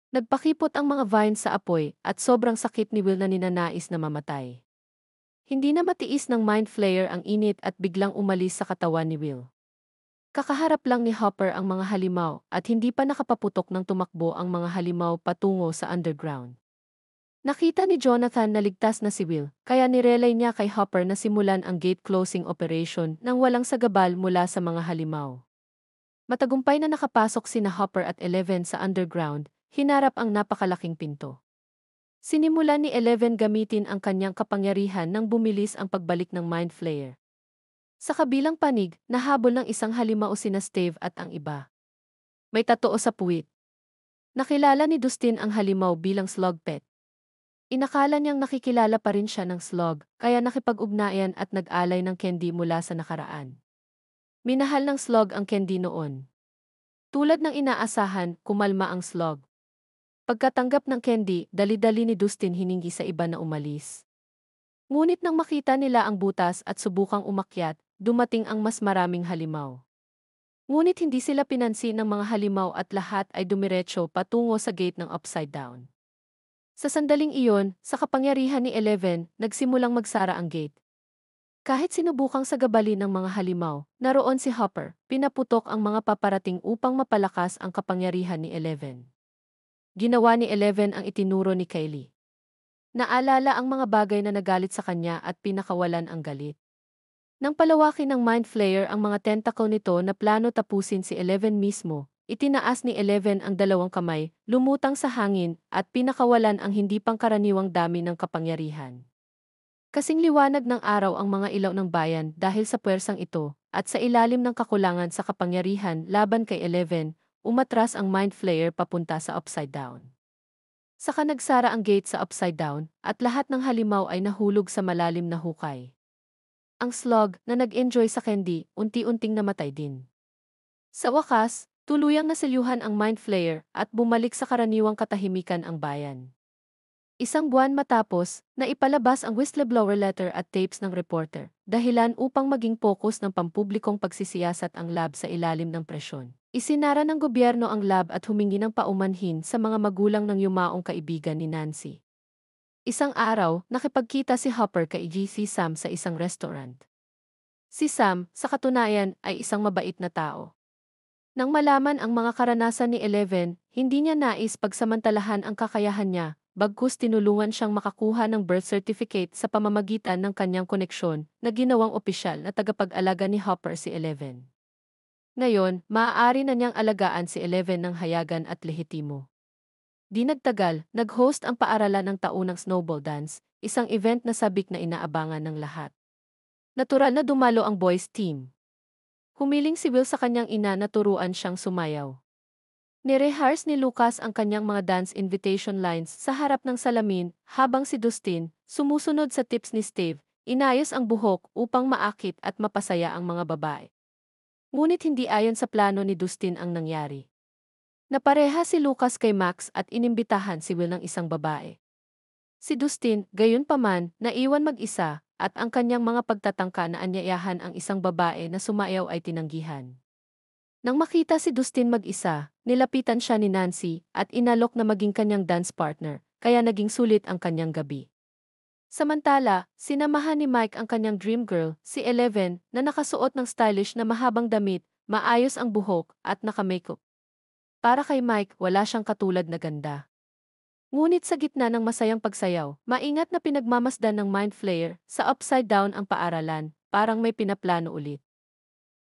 Nagpakipot ang mga vines sa apoy at sobrang sakit ni Will na ninanais na mamatay. Hindi na matiis ng mind flayer ang init at biglang umalis sa katawan ni Will. Kakaharap lang ni Hopper ang mga halimaw at hindi pa nakapaputok ng tumakbo ang mga halimaw patungo sa underground. Nakita ni Jonathan na ligtas na si Will, kaya nirelay niya kay Hopper na simulan ang gate closing operation nang walang sagabal mula sa mga halimaw. Matagumpay na nakapasok sina Hopper at Eleven sa underground, hinarap ang napakalaking pinto. Sinimulan ni Eleven gamitin ang kanyang kapangyarihan nang bumilis ang pagbalik ng Mind Flayer. Sa kabilang panig, nahabol ng isang halimaw sina Steve at ang iba. May tatoo sa puwit. Nakilala ni Dustin ang halimaw bilang slug pet. Inakala niyang nakikilala pa rin siya ng slug, kaya nakipag-ugnayan at nag-alay ng candy mula sa nakaraan. Minahal ng slug ang candy noon. Tulad ng inaasahan, kumalma ang slug. Pagkatanggap ng candy, dali-dali ni Dustin hiningi sa iba na umalis. Ngunit nang makita nila ang butas at subukang umakyat, dumating ang mas maraming halimaw. Ngunit hindi sila pinansin ng mga halimaw at lahat ay dumiretso patungo sa gate ng upside down. Sa sandaling iyon, sa kapangyarihan ni Eleven, nagsimulang magsara ang gate. Kahit sinubukang sagabalin ng mga halimaw, naroon si Hopper, pinaputok ang mga paparating upang mapalakas ang kapangyarihan ni Eleven. Ginawa ni Eleven ang itinuro ni Kylie. Naalala ang mga bagay na nagalit sa kanya at pinakawalan ang galit. Nang palawakin ng Mind Flayer ang mga tentacle nito na plano tapusin si Eleven mismo, itinaas ni Eleven ang dalawang kamay, lumutang sa hangin, at pinakawalan ang hindi pangkaraniwang dami ng kapangyarihan. Kasing liwanag ng araw ang mga ilaw ng bayan dahil sa puwersang ito, at sa ilalim ng kakulangan sa kapangyarihan laban kay Eleven, umatras ang Mind Flayer papunta sa upside down. Saka nagsara ang gate sa upside down, at lahat ng halimaw ay nahulog sa malalim na hukay. Ang slug na nag-enjoy sa candy, unti-unting namatay din. Sa wakas, tuluyang nasilyuhan ang Mind Flayer at bumalik sa karaniwang katahimikan ang bayan. Isang buwan matapos, naipalabas ang whistleblower letter at tapes ng reporter, dahilan upang maging pokus ng pampublikong pagsisiyasat ang lab sa ilalim ng presyon. Isinara ng gobyerno ang lab at humingi ng paumanhin sa mga magulang ng yumaong kaibigan ni Nancy. Isang araw, nakipagkita si Hopper kay si Sam sa isang restaurant. Si Sam, sa katunayan, ay isang mabait na tao. Nang malaman ang mga karanasan ni Eleven, hindi niya nais pagsamantalahan ang kakayahan niya, bagkus tinulungan siyang makakuha ng birth certificate sa pamamagitan ng kanyang koneksyon na ginawang opisyal na tagapag-alaga ni Hopper si Eleven. Ngayon, maaari na niyang alagaan si Eleven ng hayagan at lehitimo. Di nagtagal, nag-host ang paaralan ng taunang snowball dance, isang event na sabik na inaabangan ng lahat. Natural na dumalo ang boys team. Humiling si Will sa kanyang ina na turuan siyang sumayaw. Nirehars ni Lucas ang kanyang mga dance invitation lines sa harap ng salamin, habang si Dustin, sumusunod sa tips ni Steve, inayos ang buhok upang maakit at mapasaya ang mga babae. Ngunit hindi ayon sa plano ni Dustin ang nangyari. Napareha si Lucas kay Max at inimbitahan si Will ng isang babae. Si Dustin, gayunpaman, naiwan mag-isa, at ang kanyang mga pagtatangka na anyayahan ang isang babae na sumayaw ay tinanggihan. Nang makita si Dustin mag-isa, nilapitan siya ni Nancy at inalok na maging kanyang dance partner, kaya naging sulit ang kanyang gabi. Samantala, sinamahan ni Mike ang kanyang dream girl, si Eleven, na nakasuot ng stylish na mahabang damit, maayos ang buhok, at naka-makeup. Para kay Mike, wala siyang katulad na ganda. Ngunit sa gitna ng masayang pagsayaw, maingat na pinagmamasdan ng Mind Flayer, sa upside down ang paaralan, parang may pinaplano ulit.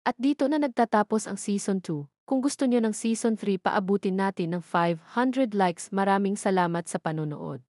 At dito na nagtatapos ang Season 2. Kung gusto niyo ng Season 3, paabutin natin ng 500 likes. Maraming salamat sa panonood.